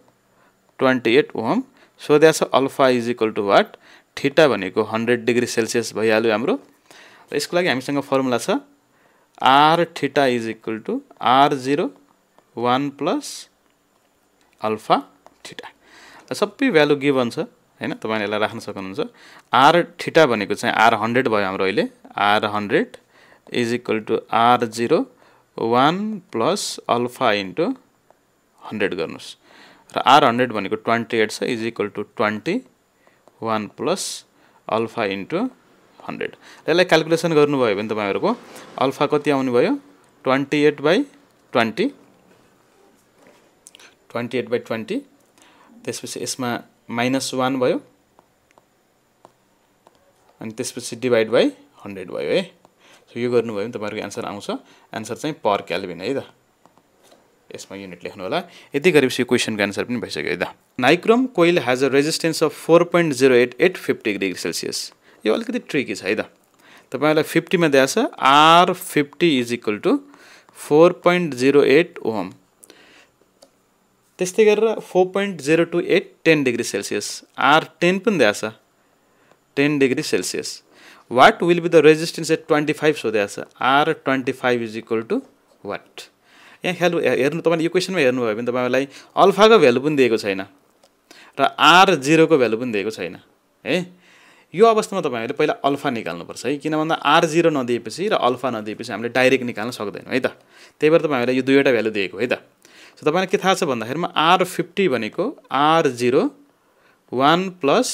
A: 28 ohm। So दिएको छ alpha is equal to what? Theta भनेको 100 डिग्री सेल्सियस भइहाल्यो हाम्रो। र यसको लागि हामीसँग फर्मुला छ R theta is equal to R0 1 plus alpha theta। सबै भ्यालु गिवन छ हैन, तपाईले यसलाई राख्न सक्नुहुन्छ। R theta भनेको चाहिँ R100 भयो हाम्रो अहिले। R100 is equal to R0 1 plus alpha into 100 गर्नुस् र R100 भनेको 28 छ is equal to 20 1 plus alpha into 100। यसलाई क्याल्कुलेसन गर्नुभयो भने तपाईहरुको अल्फा कति आउने भयो? 28 by 20 28 by 20। त्यसपछि यसमा -1 भयो अनि त्यसपछि डिवाइड बाइ 100 भयो है। सो यो गर्नुभयो भने तपाईहरुको आन्सर आउँछ। आन्सर चाहिँ पर केल्भिन है त। यसमा युनिट लेख्नु होला। यति गरेपछि क्वेशनको आन्सर पनि भइसक्यो है त। Nichrome coil has a resistance of 4.08 at 50 degree Celsius. यो अलिकति ट्रिकी छ है त। तपाईहरुलाई 50 मा दिएको छ R50 is equal to 4.08 Om. त्यस्तै गरेर 4.028 10 डिग्री सेल्सियस। R10 पनि दिएको छ 10 degree Celsius. What will be the resistance at 25 सोधेको छ। R25 is equal to what? यहाँ हेर्नु तपाईले यो क्वेशनमा हेर्नु भयो भने तपाईलाई अल्फाको भ्यालु पनि दिएको छैन र R0 को भ्यालु पनि दिएको छैन है। यो अवस्थामा तपाईहरुले पहिला अल्फा निकाल्नु पर्छ है, किन भन्दा R0 नदिएपछि र अल्फा नदिएपछि हामीले डाइरेक्ट निकाल्न सक्दैनौं है त। त्यही भएर तपाईहरुलाई यो दुईवटा भ्यालु दिएको है त। सो तपाईलाई के थाहा छ भन्दाखेरिमा R50 भनेको R0 1 प्लस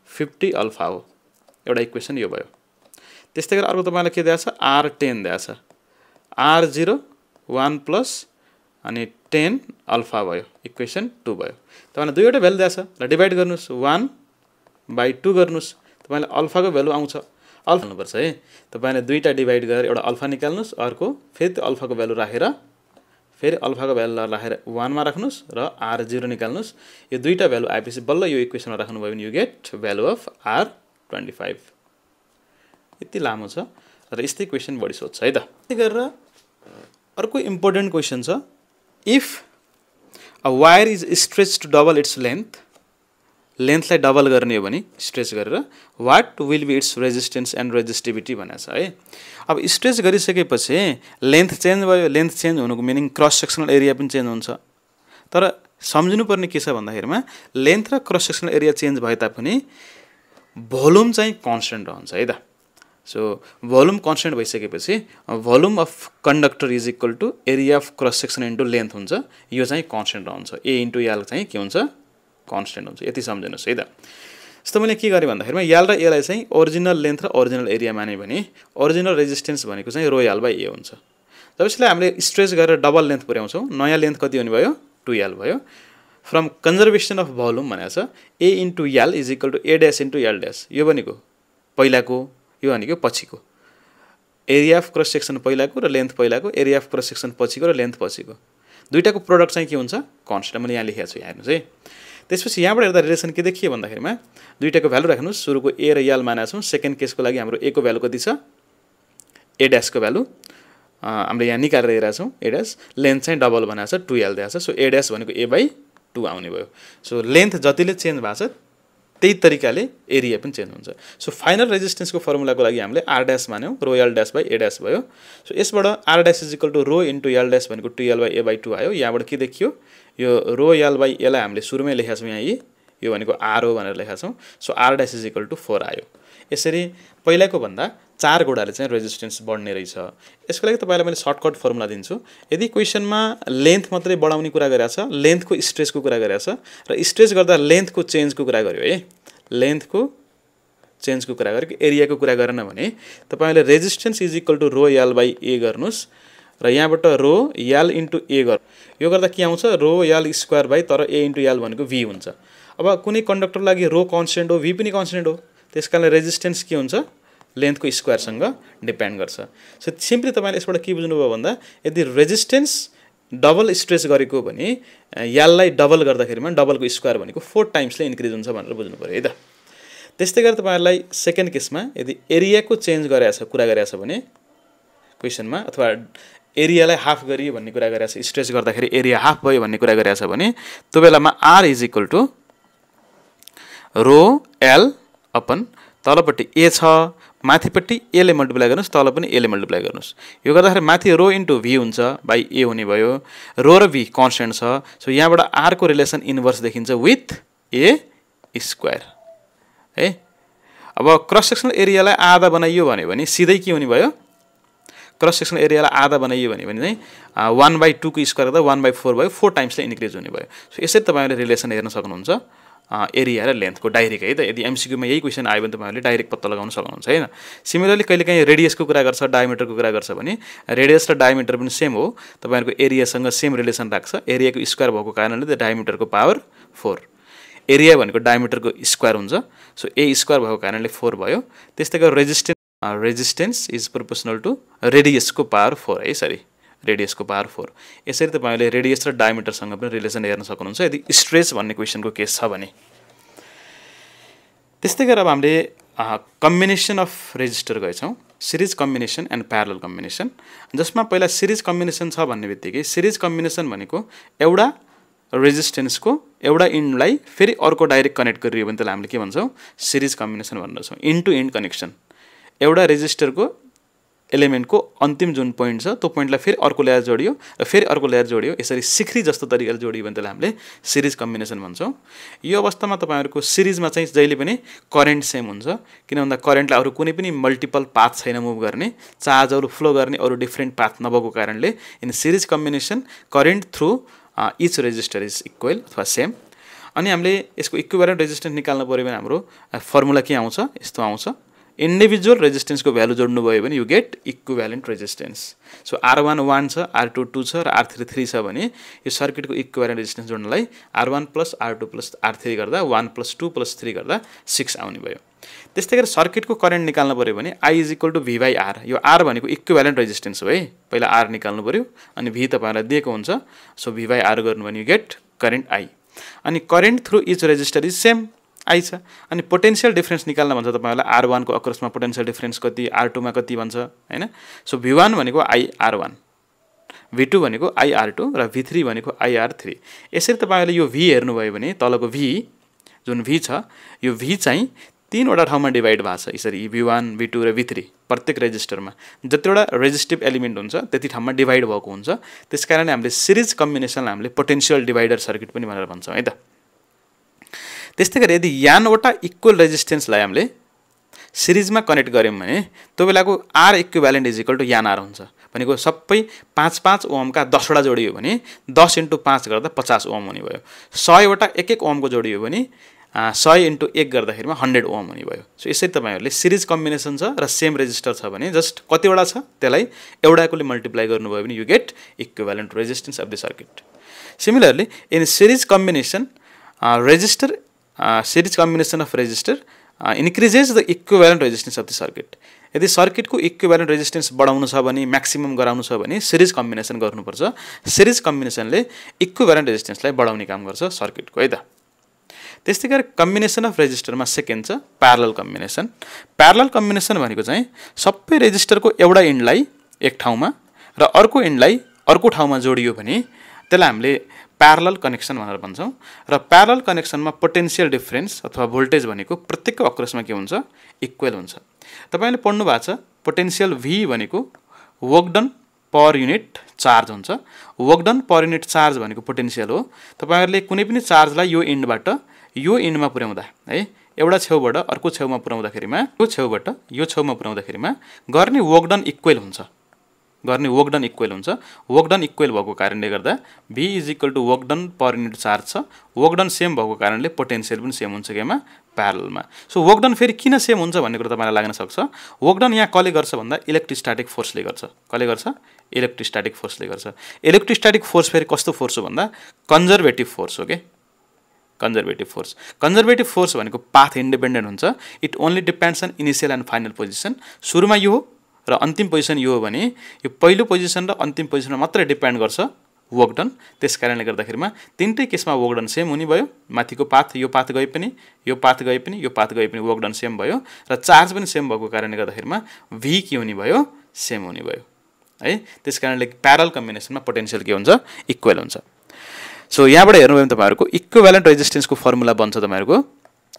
A: 50 अल्फा हो। एउटा इक्वेसन यो भयो। त्यस्तै गरेर अर्को तपाईलाई के दिएको छ? R10 दिएको छ। R0 1 प्लस अनि 10 अल्फा भयो। इक्वेसन 2 भयो। तपाईलाई दुईवटा भ्यालु दिएको छ र डिवाइड गर्नुस् 1 by 2 गर्नुस्। तपाईलाई अल्फा को भ्यालु आउँछ। अल्फा गर्नुपर्छ है। तपाईले दुईटा डिवाइड गरेर एउटा अल्फा निकाल्नुस्, अर्को फेरि त्यो अल्फा को भ्यालु राखेर फेरि अल्फा को भ्यालु राखेर 1 मा राख्नुस् र R0 निकाल्नुस्। यो दुईटा भ्यालु आएपछि बल्ल यो इक्वेसनमा राख्नु भयो भने you get value of R25। यति लामो छ र यस्तै क्वेशन बढी सोध्छ है त। त्यसै गरेर अर्को इम्पोर्टेन्ट क्वेशन छ, if a wire is stretched to double its लेन्थलाई डबल गर्ने हो भने स्ट्रेच गरेर what will be its resistance and resistivity भनेको छ है। अब स्ट्रेच गरिसकेपछि लेन्थ चेन्ज भयो। लेन्थ चेन्ज हुनुको मिनिङ क्रस सेक्सनल एरिया पनि चेन्ज हुन्छ। तर सम्झिनुपर्ने के छ भन्दाखेरिमा लेन्थ र क्रस सेक्सनल एरिया चेन्ज भए तापनि भोल्युम चाहिँ कन्स्टेन्ट रहन्छ है त। सो भोल्युम कन्स्टेन्ट भइसकेपछि volume of conductor is equal to area of cross section into length हुन्छ। यो चाहिँ कन्स्टेन्ट रहन्छ। ए इन्टु याल चाहिँ के हुन्छ कन्स्टेन्ट हुन्छ। यति सम्झिनुहोस् है त। जस्तो मैले के गरेँ भन्दाखेरिमा याल र एलाई चाहिँ ओरिजिनल लेन्थ र ओरिजिनल एरिया माने भने ओरिजिनल रेजिस्टेन्स भनेको चाहिँ रो याल बाई ए हुन्छ। जब यसलाई हामीले स्ट्रेच गरेर डबल लेन्थ पुर्याउँछौँ नयाँ लेन्थ कति हुने भयो 2l भयो। फ्रम कन्जर्भेसन अफ भोल्युम भनेको छ A into L is equal to A dash into L dash. यो भनेको पहिलाको यो भनेको पछिको एरिया अफ क्रस सेक्सन पहिलाको र लेन्थ पहिलाको एरिया अफ क्रस सेक्सन पछिको र लेन्थ पछिको दुईटाको प्रोडक्ट चाहिँ के हुन्छ कन्स्टेन्ट। मैले यहाँ लेखेको छु हेर्नुहोस् है। त्यसपछि यहाँबाट हेर्दा रिलेसन के देखियो भन्दाखेरिमा दुईटाको भ्यालु राख्नुहोस्। सुरुको ए र याल मानेको छौँ। सेकेन्ड केसको लागि हाम्रो ए को भ्यालु कति छ ए ड्यासको भ्यालु हामीले यहाँ निकालेर हेरेका छौँ ए ड्यास। लेन्थ चाहिँ डबल बनाएको छ 2l दिएको छ। सो ए ड्यास भनेको ए बाई 2 आउने भयो। सो लेन्थ जतिले चेन्ज भएको छ त्यही तरिकाले एरिया पनि चेन्ज हुन्छ। सो फाइनल रेजिस्टेन्सको फर्मुलाको लागि हामीले आर ड्यास मान्यौँ rho L dash by A dash भयो। सो यसबाट R dash is equal to rho into L dash भनेको 2l बाई ए बाई 2 आयो। यहाँबाट के देखियो यो रो यल बाई एलाई हामीले सुरुमै लेखेका छौँ यहाँ यो भनेको आर हो भनेर लेखेका छौँ। So R dash is equal to 4 आयो। यसरी पहिलाको भन्दा 4 गुणाले चाहिँ रेजिस्टेन्स बढ्ने रहेछ। यसको लागि तपाईँलाई मैले सर्टकट फर्मुला दिन्छु। यदि क्वेसनमा लेन्थ मात्रै बढाउने कुरा गरेको छ लेन्थको स्ट्रेचको कुरा गरेको छ र स्ट्रेच गर्दा लेन्थको चेन्जको कुरा गर्यो है लेन्थको चेन्जको कुरा गरेको एरियाको कुरा गरेन भने तपाईँले resistance is equal to rho L by A गर्नुहोस् र यहाँबाट रो यल इन्टु ए गर्नु। यो गर्दा के आउँछ रो यल स्क्वायर बाई तर ए इन्टु यल भनेको भी हुन्छ। अब कुनै कन्डक्टर लागि रो कन्स्टेन्ट हो भी पनि कन्स्टेन्ट हो त्यस कारणले रेजिस्टेन्स के हुन्छ लेन्थको स्क्वायरसँग डिपेन्ड गर्छ। सो सिम्पली तपाईँले यसबाट के बुझ्नुभयो भन्दा यदि रेजिस्टेन्स डबल स्ट्रेच गरेको भने याललाई डबल गर्दाखेरिमा डबलको स्क्वायर भनेको 4 टाइम्सले इन्क्रिज हुन्छ भनेर बुझ्नु पऱ्यो है त। त्यस्तै गरी तपाईँहरूलाई सेकेन्ड केसमा यदि एरियाको चेन्ज गरेको छ कुरा गरेको छ भने क्वेसनमा अथवा एरियालाई हाफ गरियो भन्ने कुरा गरेको छ स्ट्रेच गर्दाखेरि एरिया हाफ भयो भन्ने कुरा गरेको छ भने त्यो बेलामा R is equal to rho L upon तलपट्टि ए छ माथिपट्टि एले मल्टिप्लाई गर्नुहोस् तल पनि एले मल्टिप्लाई गर्नुहोस्। यो गर्दाखेरि माथि रो इन्टु भी हुन्छ बाई ए हुने भयो। रो र भी कन्स्टेन्ट छ। सो यहाँबाट आरको रिलेसन इन्भर्स देखिन्छ विथ ए स्क्वायर है। अब क्रस सेक्सनल एरियालाई आधा बनाइयो भने सिधै के हुने भयो क्रस सेक्सनल एरियालाई आधा बनाइयो भने चाहिँ 1/2 को स्क्वायर गर्दा 1/4 भयो 4 टाइम्सले इन्क्रिज हुने भयो। सो यसरी तपाईँले रिलेसन हेर्न सक्नुहुन्छ एरिया र लेन्थको डाइरेक्ट है त। यदि एमसिक्यूमा यही क्वेसन आयो भने तपाईँहरूले डाइरेक्ट पत्ता लगाउन सक्नुहुन्छ हैन। सिमिलरली कहिलेकाहीँ रेडियसको कुरा गर्छ डायमिटरको कुरा गर्छ भने रेडियस र डायमिटर पनि सेम हो तपाईँहरूको एरियासँग सेम रिलेसन राख्छ। एरियाको स्क्वायर भएको कारणले त डायमिटरको पावर 4 एरिया भनेको डायमिटरको स्क्वायर हुन्छ। सो ए स्क्वायर भएको कारणले 4 भयो। त्यस्तै गरी रेजिस्टेन्स इज प्रोपोर्सनल टु रेडियसको पावर 4 है सरी रेडियसको पावर 4। यसरी तपाईँले रेडियस र डायमिटरसँग पनि रिलेसन हेर्न सक्नुहुन्छ यदि स्ट्रेच भन्ने क्वेसनको केस छ भने। त्यस्तै गरेर अब हामीले कम्बिनेसन अफ रेजिस्टर गएछौँ series combination and parallel combination जसमा पहिला सिरिज कम्बिनेसन छ भन्ने बित्तिकै सिरिज कम्बिनेसन भनेको एउटा रेजिस्टेन्सको एउटा इन्डलाई फेरि अर्को डाइरेक्ट कनेक्ट गरियो भने त्यसलाई हामीले के भन्छौँ सिरिज कम्बिनेसन भन्दछौँ। इन्ड टु इन्ड कनेक्सन एउटा रेजिस्टरको एलिमेन्टको अन्तिम जुन पोइन्ट छ त्यो पोइन्टलाई फेरि अर्को लेयर जोडियो र फेरि अर्को लेयर जोडियो यसरी सिख्री जस्तो तरिकाले जोडियो भने त्यसलाई हामीले सिरिज कम्बिनेसन भन्छौँ। यो अवस्थामा तपाईँहरूको सिरिजमा चाहिँ जहिले पनि करेन्ट सेम हुन्छ किन भन्दा करेन्टलाई अरू कुनै पनि मल्टिपल पाथ छैन मुभ गर्ने चार्जहरू फ्लो गर्ने अरू डिफ्रेन्ट पाथ नभएको कारणले in series combination current through each resistor is equal अथवा सेम। अनि हामीले यसको इक्विभ्यालेन्ट रेजिस्टेन्स निकाल्नु पऱ्यो भने हाम्रो फर्मुला के आउँछ यस्तो आउँछ इन्डिभिजुअल रेजिस्टेन्सको भ्यालु जोड्नु भयो भने you get equivalent resistance. So R1 1 छ R2 2 छ र R3 3 छ भने यो सर्किटको equivalent resistance जोड्नलाई R1 + R2 + R3 गर्दा 1 + 2 + 3 गर्दा 6 आउने भयो। त्यस्तै गरी सर्किटको करेन्ट निकाल्नु पऱ्यो भने I = V/R यो R भनेको इक्विभ्यालेन्ट रेजिस्टेन्स हो है। पहिला R निकाल्नु पऱ्यो अनि V तपाईँलाई दिएको हुन्छ। सो V/R गर्नु भने यु गेट करेन्ट I अनि current through each resistor is same I छ। अनि पोटेन्शियल डिफरेन्स निकाल्न भन्छ तपाईँलाई R1 को अक्रसमा पोटेन्शियल डिफरेन्स कति R2 मा कति भन्छ हैन। सो V1 भनेको IR1 V2 भनेको IR2 र V3 भनेको IR3। यसरी तपाईँले यो V हेर्नुभयो भने तलको V जुन V छ यो V चाहिँ तीनवटा ठाउँमा डिभाइड भएको छ यसरी V1 V2 र V3 प्रत्येक रेजिस्टरमा जतिवटा रेजिस्टिभ एलिमेन्ट हुन्छ त्यति ठाउँमा डिभाइड भएको हुन्छ त्यसकारणले हामीले सिरिज कम्बिनेसनलाई हामीले पोटेन्शियल डिभाइडर सर्किट पनि भनेर भन्छौँ है त त्यस्तै गरी यदि यानवटा इक्वल रेजिस्टेन्सलाई हामीले सिरिजमा कनेक्ट गर्यौं भने त्यो बेलाको R equivalent is equal to N R हुन्छ भनेको सबै 5-5 ओमका 10 वटा जोडियो भने 10 × 5 गर्दा 50 ओम हुने भयो 100 वटा 1-1 ओमको जोडियो भने 100 × 1 गर्दाखेरिमा 100 ओम हुने भयो सो यसरी तपाईहरुले सिरिज कम्बिनेसन छ र सेम रेजिस्टर छ भने जस्ट कतिवटा छ त्यसलाई एउटाकोले मल्टिप्लाई गर्नुभयो भने you get equivalent resistance of the circuit similarly in series combination series combination of resistor increases the equivalent resistance of the circuit. यदि सर्किट को इक्विभ्यालेन्ट रेजिस्टेन्स बढाउनु छ भने म्याक्सिमम गराउनु छ भने सिरिज कम्बिनेसन गर्नुपर्छ सिरिज कम्बिनेसनले इक्विभ्यालेन्ट रेजिस्टेन्सलाई बढाउने काम गर्छ सर्किटको है त त्यस्तै गरी कम्बिनेसन अफ रेजिस्टरमा सेकेन्ड छ प्यारलल कम्बिनेसन भनेको चाहिँ सबै रेजिस्टरको एउटा एन्डलाई एक ठाउँमा र अर्को एन्डलाई अर्को ठाउँमा जोडियो भने त्यसलाई हामीले प्यारलल कनेक्सन भनेर भन्छौं र प्यारलल कनेक्सनमा पोटेन्शियल डिफरेन्स अथवा भोल्टेज भनेको प्रत्येकको अक्रसमा के हुन्छ इक्वल हुन्छ तपाईले पढ्नु भएको छ पोटेन्शियल V भनेको work done per unit charge हुन्छ work done per unit charge भनेको पोटेन्शियल हो तपाईहरुले कुनै पनि चार्जलाई यो एन्डबाट यो एन्डमा पुर्याउँदा है एउटा छेउबाट अर्को छेउमा पुर्याउँदाखेरिमा यो छेउबाट यो छेउमा पुर्याउँदाखेरिमा गर्ने वर्क डन इक्वल हुन्छ वर्क डन इक्वल भएको कारणले गर्दा V is equal to work done per unit charge छ वर्क डन सेम भएको कारणले पोटेन्शियल पनि सेम हुन्छ केमा प्यारललमा सो वर्क डन फेरि किन सेम हुन्छ भन्ने कुरा तपाईलाई लाग्न सक्छ वर्क डन यहाँ कसले गर्छ भन्दा इलेक्ट्रोस्ट्याटिक फोर्सले गर्छ कसले गर्छ इलेक्ट्रोस्ट्याटिक फोर्सले गर्छ इलेक्ट्रोस्ट्याटिक फोर्स फेरि कस्तो फोर्स हो भन्दा कन्जर्भेटिभ फोर्स हो के कन्जर्भेटिभ फोर्स भनेको पाथ इन्डिपेन्डेन्ट हुन्छ it only depends on initial and final position सुरुमा यो हो र अन्तिम पोजिसन यो हो भने यो पहिलो पोजिसन र अन्तिम पोजिसनमा मात्रै डिपेन्ड गर्छ वर्क डन त्यसकारणले गर्दाखेरिमा तीनटै केसमा वर्क डन सेम हुने भयो माथिको पाथ यो पाथ गए पनि यो पाथ गए पनि यो पाथ गए पनि वर्क डन सेम भयो र चार्ज पनि सेम भएको कारणले गर्दाखेरिमा V के हुने भयो सेम हुने भयो है त्यसकारणले प्यारलल कम्बिनेसनमा पोटेन्शियल के हुन्छ इक्वल हुन्छ सो यहाँबाट हेर्नुभयो भने तपाईहरुको इक्विभ्यालेन्ट रेजिस्टेन्सको फर्मुला बन्छ तपाईहरुको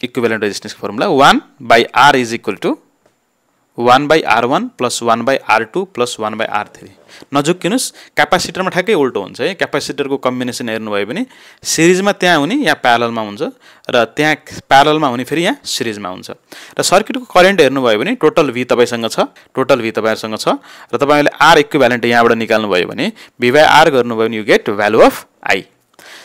A: इक्विभ्यालेन्ट रेजिस्टेन्सको formula 1/R is equal to 1/R1 plus 1/R2 plus 1/R3 नजुक्किनुस् क्यापासिटरमा ठ्याक्कै उल्टो हुन्छ है क्यापासिटरको कम्बिनेसन हेर्नुभयो भने सिरिजमा त्यहाँ हुने या प्यारललमा हुन्छ र त्यहाँ प्यारललमा हुने फेरि यहाँ सिरिजमा हुन्छ र सर्किटको करेन्ट हेर्नुभयो भने टोटल V तपाईसँग छ तपाईहरुसँग छ र तपाईले R इक्विभ्यालेन्ट यहाँबाट निकाल्नु भयो भने V/R गर्नुभयो भने you get value of I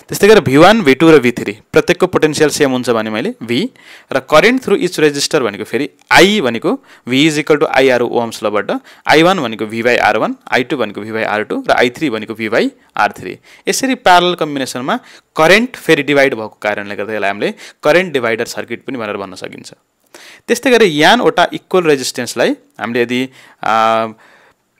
A: त्यस्तै गरी V1 V2 र V3 प्रत्येकको पोटेन्शियल सेम हुन्छ भने मैले V र करेन्ट थ्रु इच रेजिस्टर भनेको फेरि I भनेको V is equal to IR Ohm's लबाट I1 भनेको V/R1 I2 भनेको V/R2 र I3 भनेको V/R3 यसरी प्यारलल कम्बिनेसनमा करेन्ट फेरि डिभाइड भएको कारणले गर्दा यसलाई हामीले करेन्ट डिभाइडर सर्किट पनि भनेर भन्न सकिन्छ त्यस्तै गरी यानवटा इक्वल रेजिस्टेन्सलाई हामीले यदि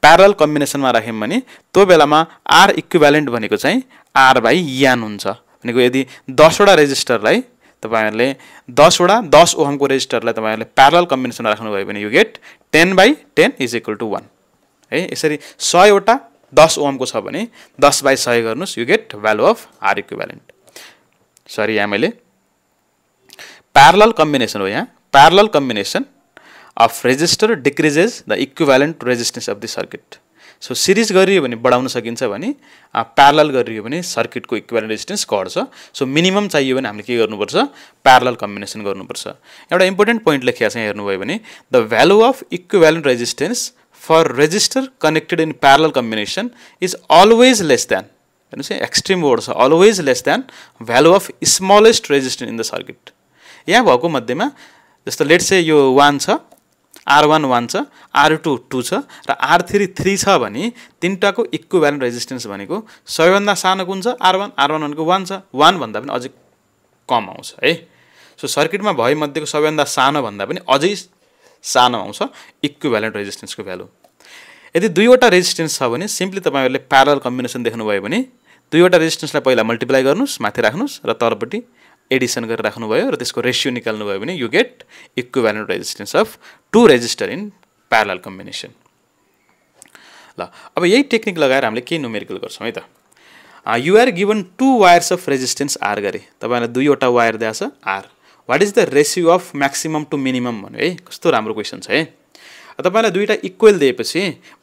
A: प्यारलल कम्बिनेसनमा राख्यौं भने त्यो बेलामा R इक्विभ्यालेन्ट भनेको चाहिँ R बाइ यान हुन्छ भनेको यदि 10 वटा रेजिस्टरलाई तपाईहरुले 10 वटा 10 ओमको रेजिस्टरलाई तपाईहरुले प्यारलल कम्बिनेसनमा राख्नु भयो भने you get 10/10 is equal to 1 है यसरी 100 वटा 10 ओमको छ भने 10/100 गर्नुस् you get value of R equivalent sorry यहाँ मैले प्यारलल कम्बिनेसन हो यहाँ parallel combination of resistor decreases the equivalent resistance of the circuit so series गरियो भने बढाउन सकिन्छ भने प्यारलल गरियो भने सर्किटको इक्विभ्यालेन्ट रेजिस्टेन्स घट्छ सो मिनिमम चाहियो भने हामीले के गर्नुपर्छ प्यारलल कम्बिनेसन गर्नुपर्छ एउटा इम्पोर्टेन्ट पोइन्ट लेखेको छ हेर्नुभयो भने the value of equivalent resistance for resistor connected in parallel combination is always less than हेर्नुस् एक्सट्रिम वर्ड छ always less than value of smallest resistance in the circuit यहाँ भएको मध्येमा जस्तो लेट्स से यो 1 छ R1 1 छ R2 2 छ र R3 3 छ भने तीनटाको इक्विभ्यालेन्ट रेजिस्टेन्स भनेको सबैभन्दा सानो कुन छ R1 भनेको 1 छ 1 भन्दा पनि अझै कम आउँछ है सो सर्किटमा भए मध्येको सबैभन्दा सानो भन्दा पनि अझै सानो आउँछ इक्विभ्यालेन्ट रेजिस्टेन्सको भ्यालु यदि दुईवटा रेजिस्टेन्स छ भने सिम्पली तपाईहरुले प्यारलल कम्बिनेसन देख्नु भयो भने दुईवटा रेजिस्टेन्सलाई पहिला मल्टिप्लाई गर्नुस् माथि राख्नुस् र तलपट्टि एडिसन गरेर राख्नु भयो र त्यसको रेशियो निकाल्नु भयो भने you get equivalent resistance of two resistor in parallel combination ल अब यही टेक्निक लगाएर हामीले के न्युमेरिकल गर्छौं है त you are given two wires of resistance R गरे तपाईलाई दुईवटा वायर दिएको छ R what is the ratio of maximum to minimum भन्यो है। कस्तो राम्रो क्वेसन छ है। तपाईलाई दुईटा इक्वल दिएपछि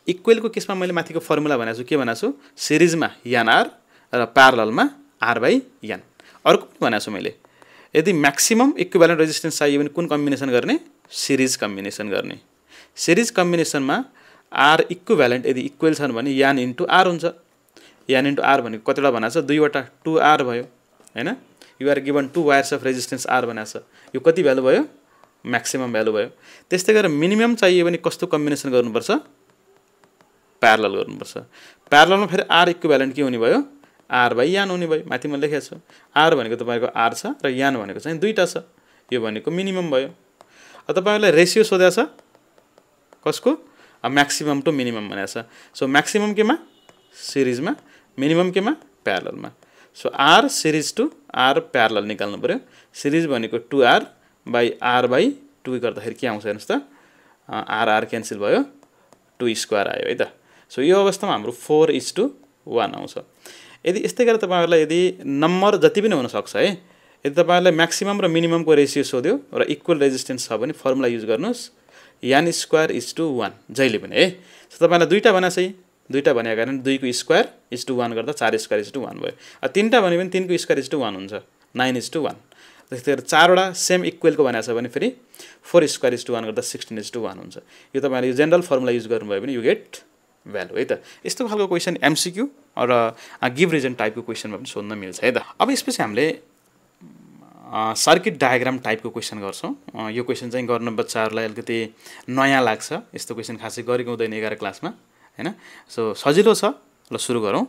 A: इक्वलको केसमा मैले माथिको फर्मुला भनेको छु, के भनेको छु, सिरिजमा एनआर र प्यारललमा r/n। अर्को पनि भनेको छु मैले, यदि म्याक्सिमम इक्विभ्यालेन्ट रेजिस्टेन्स चाहियो भने कुन कम्बिनेसन गर्ने, सिरिज कम्बिनेसन गर्ने। सिरिज कम्बिनेसनमा r इक्विभ्यालेन्ट यदि इक्वल छन् भने n इन्टु r हुन्छ। n इन्टु r भनेको कतिवटा भनेको छ, दुईवटा 2r भयो हैन। You are given 2 wires of resistance r भनेको छ, यो कति भ्यालु भयो, म्याक्सिमम भ्यालु भयो। त्यस्तै गरेर मिनिमम चाहियो भने कस्तो कम्बिनेसन गर्नुपर्छ, प्यारलल गर्नुपर्छ। प्यारललमा फेरि r इक्विभ्यालेन्ट के हुने भयो, r/n हुने भयो। माथि मैले लेखेको छु, r भनेको तपाईको r छ र n भनेको चाहिँ दुईटा छ, यो भनेको मिनिमम भयो। तपाईहरुलाई रेशियो सोधेको छ कसको, म्याक्सिमम टु मिनिमम भनेको छ। सो म्याक्सिमम केमा, सिरिजमा, मिनिमम केमा, प्यारललमा। So r series to r parallel निकाल्नु पर्यो। सिरिज भनेको 2r/r/2 गर्दाखेरि के आउँछ हेर्नुस् त, r क्यान्सल भयो, 2 स्क्वायर आयो है त। सो यो अवस्थामा हाम्रो 4:1 आउँछ। यदि यस्तै गरेर तपाईहरुलाई यदि नम्बर जति पनि हुन सक्छ है, यदि तपाईहरुलाई म्याक्सिमम र मिनिममको रेशियो सोध्यो र इक्वल रेजिस्टेन्स छ भने फर्मुला युज गर्नुस्, n²:1 जहिले पनि है। सो तपाईलाई दुईटा भनेको छ, दुईटा भनेको कारण 2 को स्क्वायर 1 गर्दा 4² 1 भयो। तीनटा भन्यो भने 3 को स्क्वायर 1 हुन्छ, 9:1। त्यस्तै गरेर चारवटा सेम इक्वलको भनेको छ भने फेरि 4² 1 गर्दा 16:1 हुन्छ। यो तपाईले यो जेनरल फर्मुला युज गर्नुभयो भने यु गेट भ्यालु है त। यस्तो खालको क्वेसन एमसीक्यू र गिभ रिजन टाइपको क्वेसनमा पनि सोध्न मिल्छ है त। अब यसपछि हामीले सर्किट डायग्राम टाइपको क्वेसन गर्छौं। यो क्वेसन चाहिँ गर्न बच्चाहरुलाई अलिकति नयाँ लाग्छ, यस्तो क्वेसन खासै गरेको हुँदैन 11 क्लासमा हैन। सो सजिलो छ, ल सुरु गरौँ।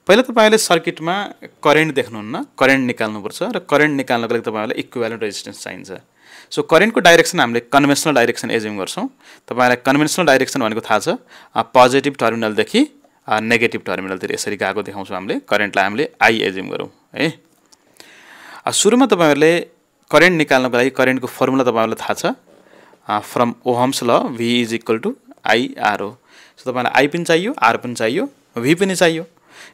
A: पहिला तपाईहरुले सर्किटमा करेन्ट देख्नुहुन्न, करेन्ट निकाल्नुपर्छ र करेन्ट निकाल्नको लागि तपाईहरुलाई इक्विभ्यालेन्ट रेजिस्टेन्स चाहिन्छ। सो करेन्टको डाइरेक्सन हामीले कन्भेन्सनल डाइरेक्सन एज्युम गर्छौं। तपाईहरुलाई कन्भेन्सनल डाइरेक्सन भनेको थाहा छ, पोजिटिभ टर्मिनलदेखि नेगेटिभ टर्मिनलतिर यसरी गएको देखाउँछौं हामीले। करेन्टलाई हामीले आई एज्युम गरौँ है। सुरुमा तपाईहरुले करेन्ट निकाल्नको लागि करेन्टको फर्मुला तपाईहरुलाई थाहा छ, फ्रम ओहम्स ल V = IR हो। सो तपाईलाई आई पनि चाहियो, आर पनि चाहियो, V पनि चाहियो।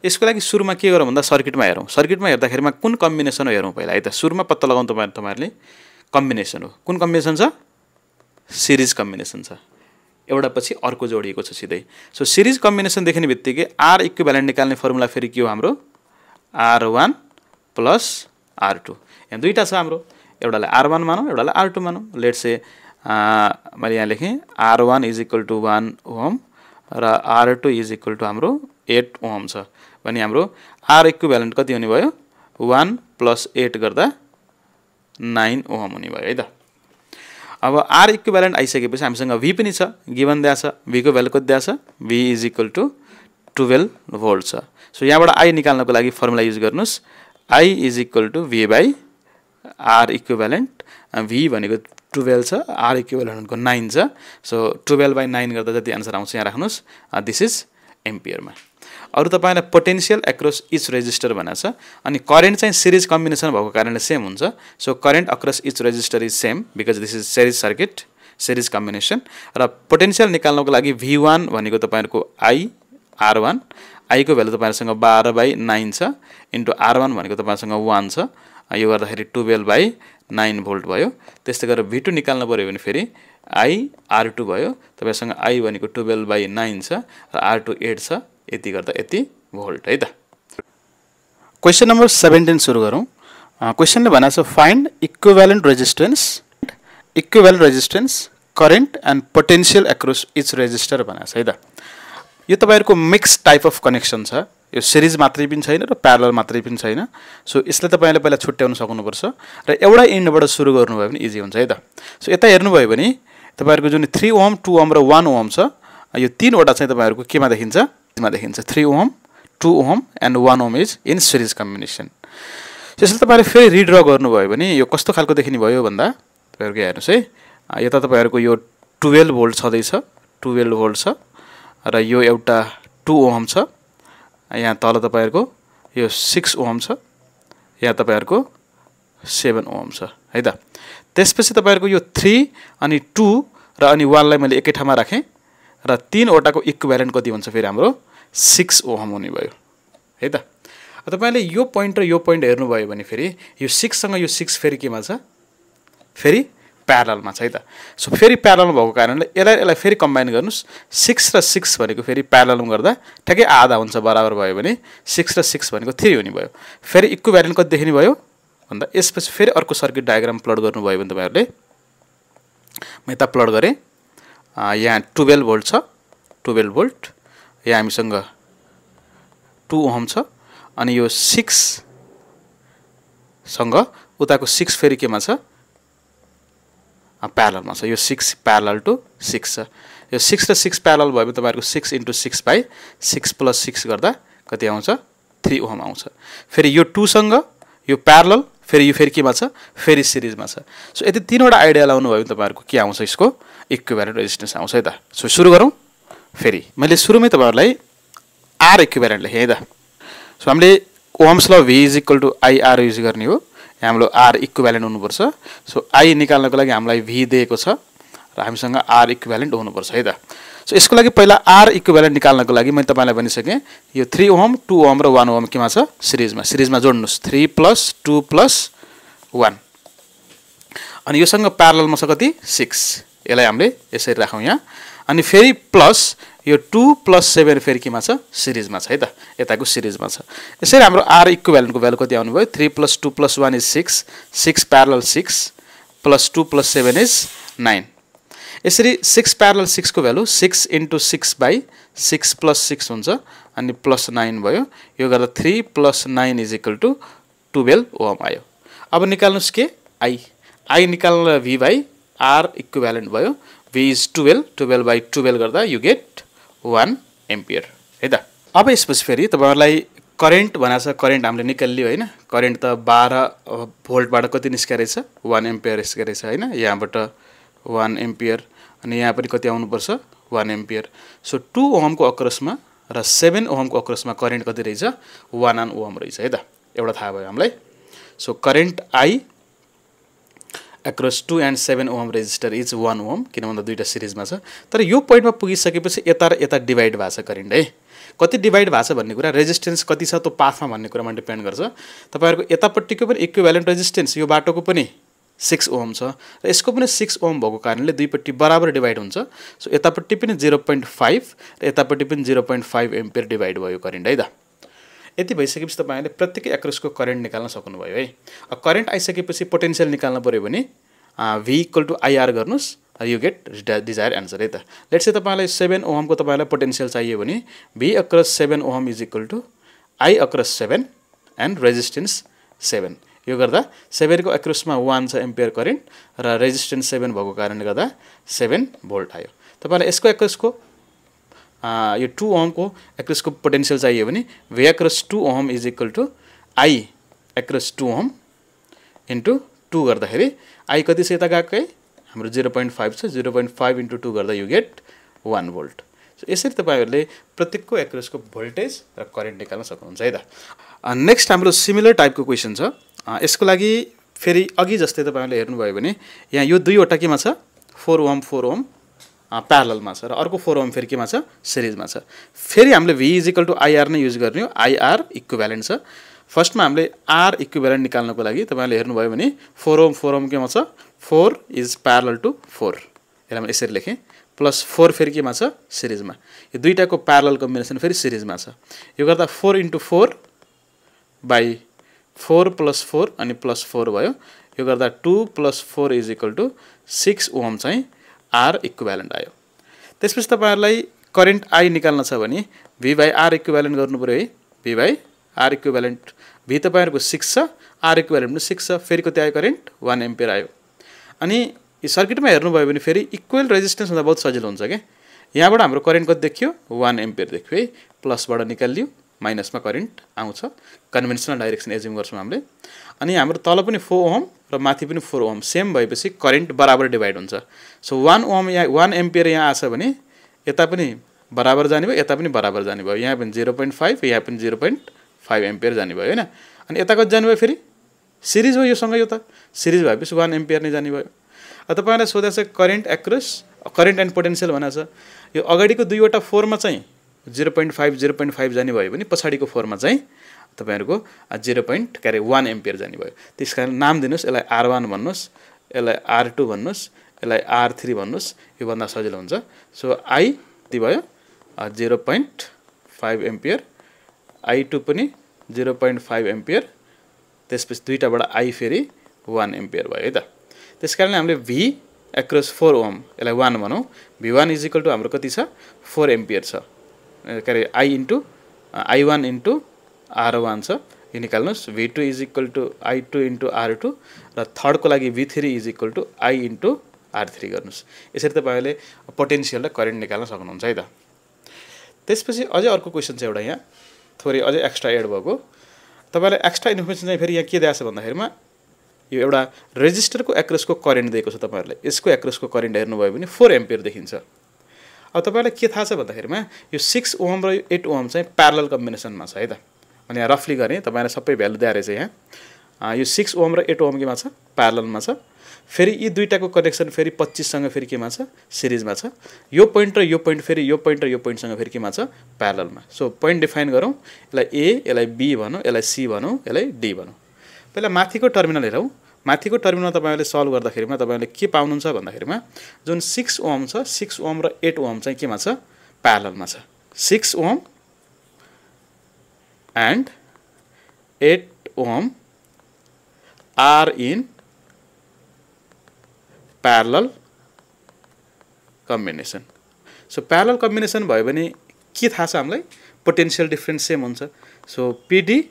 A: यसको लागि सुरुमा के गरौँ भन्दा सर्किटमा हेरौँ। सर्किटमा हेर्दाखेरिमा कुन कम्बिनेसन हो हेरौँ पहिला है त। सुरुमा पत्ता लगाउँ तपाईहरुले कम्बिनेसन हो। कुन कम्बिनेसन छ, सिरिज कम्बिनेसन छ। एउटा पछि अर्को जोडिएको छ सिधै। सो सिरिज कम्बिनेसन देख्ने बित्तिकै R इक्विभ्यालेन्ट निकाल्ने फर्मुला फेरि के हो हाम्रो, R1 + R2। यहाँ दुईटा छ हाम्रो, एउटालाई R1 मानौँ, एउटालाई R2 मानौँ। लेट्स से मैले यहाँ लेखेँ R1 = 1 ओम र R2 = हाम्रो 8 ओम छ भने हाम्रो R इक्विभ्यालेन्ट कति हुने भयो, 1 + 8 गर्दा 9 ओम हुने भयो है त। अब R इक्विभ्यालेन्ट आइसकेपछि हामीसँग V पनि छ, गिभन दिएको छ। V को भ्यालु कति दिएको छ, V = 12 भोल्ट छ। सो यहाँबाट I निकाल्नको लागि फर्मुला युज गर्नुस्, I = V/R इक्विभ्यालेन्ट। V भनेको 12 छ, R इक्विभ्यालेन्ट भनेको 9 छ। सो 12/9 गर्दा जति आन्सर आउँछ यहाँ राख्नुस्, दिस इज एम्पियरमा। अरु तपाईलाई पोटेन्शियल अक्रस इच रेजिस्टर भनेको छ। अनि करेन्ट चाहिँ सिरिज कम्बिनेसन भएको कारणले सेम हुन्छ। So current across each resistor is same because this is series circuit, series combination. र पोटेन्शियल निकाल्नको लागि V1 भनेको तपाईहरुको I R1, I को भ्यालु तपाईहरुसँग 12/9 छ इन्टु R1 भनेको तपाईहरुसँग 1 छ। यो गर्दाखेरि 12/9 भोल्ट भयो। त्यस्तै गरेर V2 निकाल्नु पर्यो भने फेरि I R2 भयो। तपाईहरुसँग I भनेको 12/9 छ र R2 8 छ। यति गर्दा यति भोल्ट है त। क्वेशन नम्बर 17 सुरु गरौँ। क्वेशनले भनेको छ find equivalent resistance current and potential across each resistor भनेको छ है त। यो तपाईहरुको मिक्स टाइप अफ कनेक्सन छ। यो सिरिज मात्रै पनि छैन र प्यारलल मात्रै पनि छैन। सो यसले तपाईले पहिला छुट्याउन सक्नुपर्छ र एउटा एन्डबाट सुरु गर्नुभयो भने इजी हुन्छ है त। सो यता हेर्नुभयो भने तपाईहरुको जुन 3 ओम, 2 ओम र 1 ओम छ, यो तीनवटा चाहिँ तपाईहरुको केमा देखिन्छ, 3 ohm, 2 ohm and 1 ohm is in series combination. यसले तपाईहरुले फेरि रिड्र गर्नुभयो भने यो कस्तो खालको देखिने भयो भन्दा तपाईहरुको हेर्नुस् है, यता तपाईहरुको यो 12 भोल्ट छदै छ, 12 भोल्ट छ र यो एउटा 2 ओम छ। यहाँ तल तपाईहरुको यो 6 ओम छ, यहाँ तपाईहरुको 7 ओम छ है त। त्यसपछि तपाईहरुको यो 3 अनि 2 र अनि 1 लाई मैले एकै ठाउँमा राखे र तीनवटाको इक्विभ्यालेन्ट कति हुन्छ फेरि हाम्रो 6 ओम हुने भयो है त। तपाईले यो पोइन्ट र यो पोइन्ट हेर्नुभयो भने फेरि यो 6 सँग यो 6 फेरि केमा छ, फेरि प्यारललमा छ है त। सो फेरि प्यारललमा भएको कारणले यसलाई फेरि कम्बाइन गर्नुस्। 6 र 6 भनेको फेरि प्यारललमा गर्दा ठ्याक्कै आधा हुन्छ बराबर भयो भने 6 र 6 भनेको 3 हुने भयो। फेरि इक्विभ्यालेन्ट कति देखिने भयो भन्दा यसपछि फेरि अर्को सर्किट डायग्राम प्लट गर्नुभयो भने तपाईँहरूले म यता प्लट गरेँ। यहाँ 12 भोल्ट छ, 12 भोल्ट। यहाँ हामीसँग 2 ओहम छ अनि यो 6 सँग उताको 6 फेरि केमा छ प्यारललमा छ। यो 6 प्यारलल टु 6 छ। यो 6 र 6 प्यारलल भयो भने तपाईँहरूको 6 × 6 बाई 6 + 6 गर्दा कति आउँछ 3 ओहम आउँछ। फेरि यो 2 सँग यो प्यारलल फेरि यो फेरि केमा छ फेरि सिरिजमा छ। सो यति तीनवटा आइडिया लाउनु भयो भने तपाईँहरूको के आउँछ यसको इक्विभ्यालेन्ट रेजिस्टेन्स आउँछ है त। सो सुरु गरौँ। फेरि मैले सुरुमै तपाईँहरूलाई आर इक्विभ्यालेन्ट लेखेँ है त। सो हामीले ओहम्स ल V = IR युज गर्ने हो। यहाँ हाम्रो आर इक्विभ्यालेन्ट हुनुपर्छ। सो आई निकाल्नको लागि हामीलाई V दिएको छ र हामीसँग आर इक्विभ्यालेन्ट हुनुपर्छ है त। सो यसको लागि पहिला आर इक्विभ्यालेन्ट निकाल्नको लागि मैले तपाईँलाई भनिसकेँ यो 3 ओहम 2 ओहम र 1 ओहम केमा छ सिरिजमा जोड्नुस्। 3 + 2 + 1 अनि योसँग प्यारललमा छ कति 6। यसलाई हामीले यसरी राखौँ यहाँ। अनि फेरि प्लस यो 2 + 7 फेरि केमा छ सिरिजमा छ है त। यताको सिरिजमा छ। यसरी हाम्रो आर इक्विभ्यालेन्टको भ्यालु कति आउनु भयो 3 + 2 + 1 = 6, 6 प्यारलल 6 + 2 + 7 = 9। यसरी 6 प्यारलल 6 को भ्यालु 6 × 6 बाई 6 + 6 हुन्छ अनि +9 भयो। यो गर्दा 3 + 9 = 12 ओहम आयो। अब निकाल्नुस् के आई निकाल्न V बाई आर इक्विभ्यालेन्ट भयो। V is 12, 12/12 गर्दा यु गेट 1 एम्पियर है त। अब यसपछि फेरि तपाईहरुलाई करेन्ट भनेको छ, करेन्ट हामीले निकाल्यो हैन। करेन्ट त 12 भोल्टबाट कति निस्केको रहेछ 1 एम्पियर निस्केको रहेछ हैन। यहाँबाट 1 एम्पियर अनि यहाँ पनि कति आउनु पर्छ 1 एम्पियर। सो 2 ओहमको अक्रसमा र 7 ओहमको अक्रसमा करेन्ट कति रहेछ 1 ओहम रहेछ है त। एउटा थाहा भयो हामीलाई। So current I across 2 and 7 ohm resistor is 1 ohm किन भन्दा दुईटा सिरिजमा छ। तर यो पोइन्टमा पुगिसकेपछि यता र यता डिभाइड भएको छ करेन्ट है। कति डिभाइड भएको छ भन्ने कुरा रेजिस्टेन्स कति छ त्यो पाथमा भन्ने कुरामा डिपेन्ड गर्छ। तपाईहरुको यतापट्टिको पनि इक्विभ्यालेन्ट रेजिस्टेन्स यो बाटोको पनि 6 ओम छ र यसको पनि 6 ओम भएको कारणले दुईपट्टि बराबर डिभाइड हुन्छ। सो यतापट्टि पनि 0.5 र यतापट्टि पनि 0.5 एम्पियर डिभाइड भयो करेन्ट है त। यति भइसकेपछि तपाईहरुले प्रत्येक एक्रोसको करेन्ट निकाल्न सक्नुभयो है। अब करेन्ट आइसकेपछि पोटेन्शियल निकाल्न पर्यो भने V = IR गर्नुस् यु गेट डिजायर एन्सर है त। लेट्स से तपाईलाई 7 ओहमको तपाईलाई पोटेन्शियल चाहियो भने V across 7 ohm = I across 7 and resistance 7। यो गर्दा 7 को एक्रोसमा 1 छ एम्पियर करेन्ट र रेजिस्टेन्स 7 भएको कारणले गर्दा 7 भोल्ट आयो। तपाईलाई यसको एक्रोसको यो 2 ओहमको एक्रोसको पोटेन्शियल चाहियो भने V across 2 ohm = I across 2 ohm * 2 गर्दाखेरि I कति छ यता गएकै हाम्रो 0.5 छ। 0.5 * 2 गर्दा यु गेट 1 भोल्ट। सो यसरी तपाईहरुले प्रत्येकको एक्रोसको भोल्टेज र करेन्ट निकाल्न सक्नुहुन्छ है त। नेक्स्ट हाम्रो सिमिलर टाइपको क्वेशन छ। यसको लागि फेरि अघि जस्तै तपाईहरुले हेर्नुभयो भने यहाँ यो दुईवटा केमा छ 4 ओहम 4 ओहम प्यारललमा छ र अर्को 4 ओहम फेरि केमा छ सिरिजमा छ। फेरि हामीले V = IR नै युज गर्ने हो। IR इक्विभ्यालेन्ट छ। फर्स्टमा हामीले R इक्विभ्यालेन्ट निकाल्नको लागि तपाईहरुले हेर्नुभयो भने 4 ओहम केमा छ 4 इज प्यारलल टु 4। यसलाई म यसरी लेखेँ प्लस 4 फेरि केमा छ सिरिजमा। यो दुईटाको प्यारलल कम्बिनेसन फेरि सिरिजमा छ। यो गर्दा 4 * 4 / 4 + 4 अनि +4 भयो। यो गर्दा 2 + 4 = 6 ओहम चाहिँ R इक्विभ्यालेन्ट आयो। त्यसपछि तपाईहरुलाई करेन्ट I निकाल्न छ भने V / R इक्विभ्यालेन्ट गर्नु पर्यो है। V / R इक्विभ्यालेन्ट V तपाईहरुको 6 छ, R इक्विभ्यालेन्ट पनि 6 छ। फेरि कति आयो करेन्ट 1 एम्पियर आयो। अनि यो सर्किटमा हेर्नुभयो भने फेरि इक्वल रेजिस्टेन्स हुँदा बहुत सजिलो हुन्छ के। यहाँबाट हाम्रो करेन्ट कति देखियो 1 एम्पियर देखियो है। प्लसबाट निकालियो माइनसमा करेन्ट आउँछ। कन्भेन्सनल डाइरेक्सन एज्युम गर्छौं हामीले। अनि हाम्रो तल पनि 4 ओहम र माथि पनि 4 ओहम सेम भएपछि करेन्ट बराबर डिभाइड हुन्छ। सो 1 ओहम यहाँ 1 एम्पियर यहाँ आछ भने यता पनि बराबर जाने भयो, यता पनि बराबर जाने भयो। यहाँ पनि 0.5 यहाँ पनि 0.5 एम्पियर जाने भयो हैन। अनि यता कति जाने भयो फेरि सिरिज हो योसँग। यो त सिरिज भएपछि 1 एम्पियर नै जाने भयो। तपाईहरुलाई सोधेको छ current across current and potential भनेको छ। यो अगाडिको दुईवटा 4 मा चाहिँ 0.5 जाने भयो भने पछाडिको 4 मा चाहिँ तपाईहरुको 1 एम्पियर जाने भयो। त्यसकारण नाम दिनुस्, यसलाई R1 भन्नुस्, यसलाई R2 भन्नुस्, यसलाई R3 भन्नुस्, यो भन्दा सजिलो हुन्छ। सो I कति भयो 0.5 एम्पियर, I2 पनि 0.5 एम्पियर, त्यसपछि दुईटाबाट I फेरि 1 एम्पियर भयो है त। त्यसकारणले हामीले V एक्रस 4 ओम यसलाई 1 भनौँ, V1 इज इक्वल टु हाम्रो कति छ 4 एम्पियर छ, के अरे I1 इन्टु R1 छ, यो निकाल्नुहोस्। V2 is equal to I2 into R2 र थर्डको लागि V3 is equal to I into R3 गर्नुहोस्। यसरी तपाईँहरूले पोटेन्सियल र करेन्ट निकाल्न सक्नुहुन्छ है त। त्यसपछि अझै अर्को क्वेसन छ एउटा, यहाँ थोरै अझै एक्स्ट्रा एड भएको, तपाईँलाई एक्स्ट्रा इन्फर्मेसन चाहिँ फेरि यहाँ के दिएको छ भन्दाखेरिमा यो एउटा रेजिस्टरको एक्रसको करेन्ट दिएको छ तपाईँहरूले। यसको एक्रसको करेन्ट हेर्नुभयो भने 4 एम्पियर देखिन्छ। अब तपाईँलाई के थाहा छ भन्दाखेरिमा यो 6 ओम र 8 ओम चाहिँ प्यारलल कम्बिनेसनमा छ है त। अनि यहाँ रफली गरेँ, तपाईँलाई सबै भ्यालु दिएर चाहिँ यहाँ यो 6 ओम र 8 ओम केमा छ प्यारललमा छ। फेरि यी दुईटाको कनेक्सन फेरि 25 सँग फेरि केमा छ सिरिजमा छ। यो पोइन्ट र यो पोइन्ट फेरि यो पोइन्ट र यो पोइन्टसँग फेरि केमा छ प्यारललमा। सो पोइन्ट डिफाइन गरौँ, यसलाई A, यसलाई B भनौँ, यसलाई C भनौँ, यसलाई D भनौँ। पहिला माथिको टर्मिनल हेरौँ। माथिको टर्मिनल तपाईँहरूले सल्भ गर्दाखेरिमा तपाईँहरूले के पाउनुहुन्छ भन्दाखेरिमा जुन 6 ओम छ, 6 ओम र 8 ओम चाहिँ केमा छ प्यारललमा छ। 6 ohm and 8 ohm are in parallel combination. So parallel combination भयो भने के थाहा छ हामीलाई, पोटेन्सियल डिफरेन्स सेम हुन्छ। So PD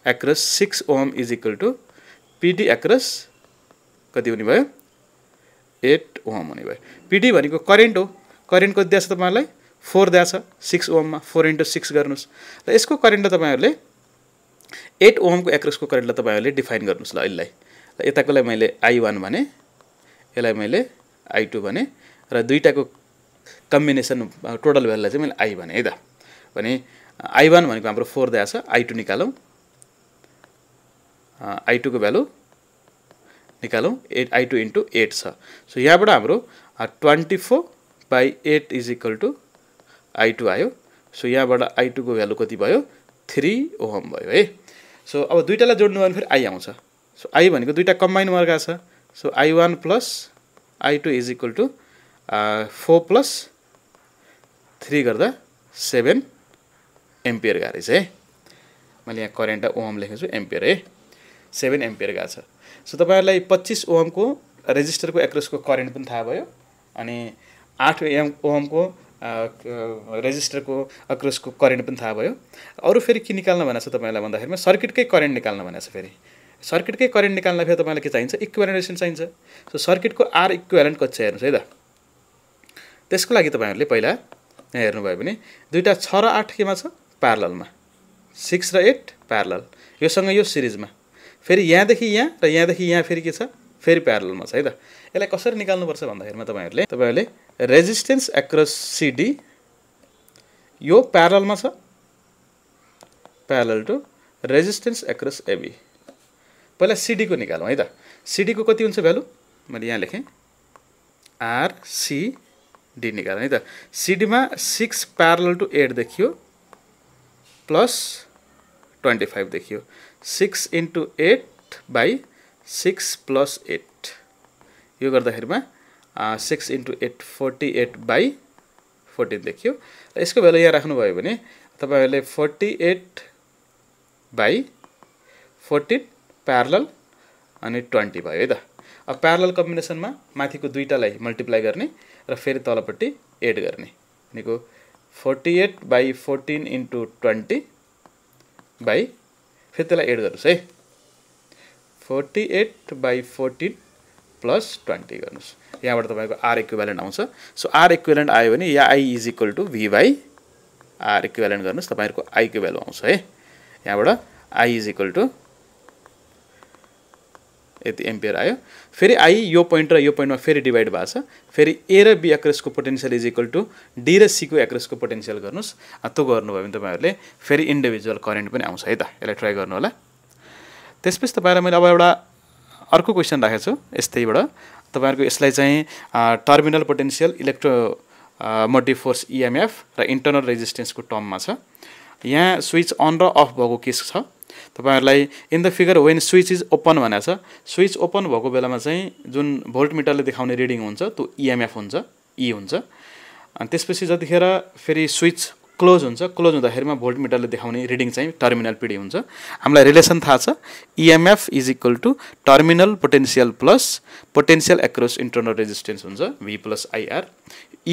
A: across 6 ohm is equal to PD across कति हुने भयो 8 ओम हुने भयो। PD भनेको करेन्ट हो, करेन्ट कति दिएको छ तपाईँहरूलाई 4 दिएको छ 6 ओममा, 4 इन्टु 6 गर्नुहोस् र यसको करेन्टलाई तपाईँहरूले 8 ओमको एक्रसको करेन्टलाई तपाईँहरूले डिफाइन गर्नुहोस्। ल यसलाई यताकोलाई मैले I1 भने, यसलाई मैले I2 भने र दुईटाको कम्बिनेसन टोटल भ्यालुलाई चाहिँ मैले I भने है त। भने I1 भनेको हाम्रो 4 दिएको छ, I2 निकालौँ, I2 को भ्यालु निकालौँ, I2 इन्टु 8 छ। सो यहाँबाट हाम्रो 24/8 इज इक्वल टु I2 आयो। सो यहाँबाट I2 को भ्यालु कति भयो 3 ओम भयो है। सो अब दुईटालाई जोड्नु भने फेरि I आउँछ। सो I भनेको दुईटा कम्बाइन गरेको छ। So I1 plus I2 is equal to 4 plus 3 गर्दा 7 एम्पियर गएको छ है। मैले यहाँ करेन्ट ओम लेखेको छु, एम्पियर है, 7 एम्पियर गएको छ। सो तपाईँहरूलाई 25 ओमको रेजिस्टरको एक्रसको करेन्ट पनि थाहा भयो, अनि 8 ओमको रेजिस्टरको एक्रसको करेन्ट पनि थाहा भयो। अरू फेरि के निकाल्न भनेको छ तपाईँलाई भन्दाखेरिमा सर्किटकै करेन्ट निकाल्न भनेको छ। फेरि सर्किटकै करेन्ट निकाल्न फेरि तपाईँलाई के चाहिन्छ, इक्विभ्यालेन्ट रेजिस्टेन्स चाहिन्छ। सो सर्किटको R इक्विभ्यालेन्ट कति छ हेर्नुहोस् है त। त्यसको लागि तपाईँहरूले पहिला यहाँ हेर्नुभयो भने दुईटा 6 र 8 केमा छ प्यारललमा, 6 र 8 प्यारलल, योसँग यो सिरिजमा, फेरि यहाँदेखि यहाँ र यहाँदेखि यहाँ फेरि के छ फेरि प्यारललमा छ है त। यसलाई कसरी निकाल्नुपर्छ भन्दाखेरिमा तपाईँहरूले रेजिस्टेन्स एक्रस CD यो प्यारललमा छ, parallel to resistance across AB। पहिला CD को निकालौँ है त। CD को कति हुन्छ भ्यालु, मैले यहाँ लेखेँ RCD निकालौँ है त। CD मा 6 प्यारलल टु 8 देखियो प्लस 25 देखियो, 6 इन्टु 8/6 प्लस 8, यो गर्दाखेरिमा 6 इन्टु 8 48/14 देखियो। र यसको भ्यालु यहाँ राख्नुभयो भने तपाईँहरूले 48/14 प्यारलल अनि 20 भयो है त। अब प्यारलल कम्बिनेसनमा माथिको दुईटालाई मल्टिप्लाई गर्ने र फेरि तलपट्टि एड गर्ने, भनेको 48/14 इन्टु 20 बाई, फेरि त्यसलाई एड गर्नुहोस् है, 48/14 प्लस 20 गर्नुहोस्। यहाँबाट तपाईँको R इक्विभ्यालेन्ट आउँछ। सो R इक्विभ्यालेन्ट आयो भने या I is equal to V/R equivalent गर्नुहोस्, तपाईँहरूको I को भ्यालु आउँछ है। यहाँबाट I इज इक्वल टु यति एम्पियर आयो। फेरि I यो पोइन्ट र यो पोइन्टमा फेरि डिभाइड भएको छ। फेरि A र B एक्रसको potential is equal to D र C को एक्रसको पोटेन्सियल गर्नुहोस्। त्यो गर्नुभयो भने तपाईँहरूले फेरि इन्डिभिजुअल करेन्ट पनि आउँछ है त। यसलाई ट्राई गर्नु होला। त्यसपछि तपाईँलाई मैले अब एउटा अर्को क्वेसन राखेको छु यस्तैबाट। तपाईँहरूको यसलाई चाहिँ terminal potential, electro motive force EMF र इन्टरनल रेजिस्टेन्सको टर्ममा छ। यहाँ स्विच अन र अफ भएको केस छ। तपाईहरुलाई in the figure when switch is open भनेको छ स्विच ओपन भएको बेलामा चाहिँ जुन भोल्टमिटरले देखाउने रिडिङ हुन्छ त्यो EMF हुन्छ E हुन्छ अनि त्यसपछि जतिखेर फेरि स्विच क्लोज हुन्छ क्लोज हुँदाखेरिमा भोल्टमिटरले देखाउने रिडिङ चाहिँ टर्मिनल पिडी हुन्छ हामीलाई रिलेसन थाहा छ EMF is equal to terminal potential plus potential across internal resistance हुन्छ V प्लस IR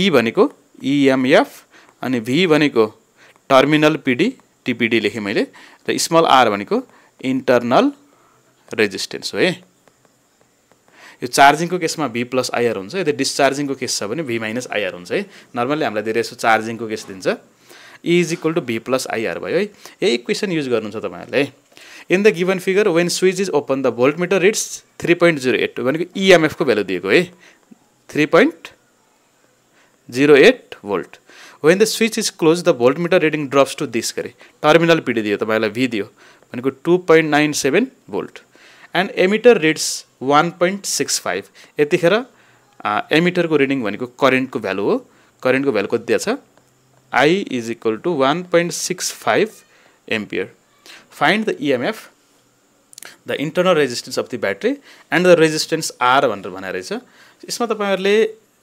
A: E भनेको EMF अनि V भनेको टर्मिनल पिडी TPD लेखे मैले र स्मल r भनेको इन्टरनल रेजिस्टेन्स हो है यो चार्जिङको केसमा V प्लस IR हुन्छ यदि डिस्चार्जिङको केस छ भने V माइनस IR हुन्छ है नर्मली हामीलाई धेरै जसो चार्जिङको केस दिन्छ E is equal to V plus IR भयो है यही इक्वेसन युज गर्नुहुन्छ तपाईहरुले in the given figure when switch is open the voltmeter reads 3.08 भनेको EMF को भ्यालु दिएको है 3.08 volt when the switch is closed the voltmeter reading drops to this गरे टर्मिनल पिडी दियो तपाईलाई V दियो भनेको 2.97 भोल्ट and emitter reads 1.65 यतिखेर एमिटर को रिडिङ भनेको करेन्ट को भ्यालु हो करेन्ट को भ्यालु कति दिएको छ I is equal to 1.65 ampere find the EMF the internal resistance of the battery and the resistance R भनेर भनेर रहेछ यसमा तपाईहरुले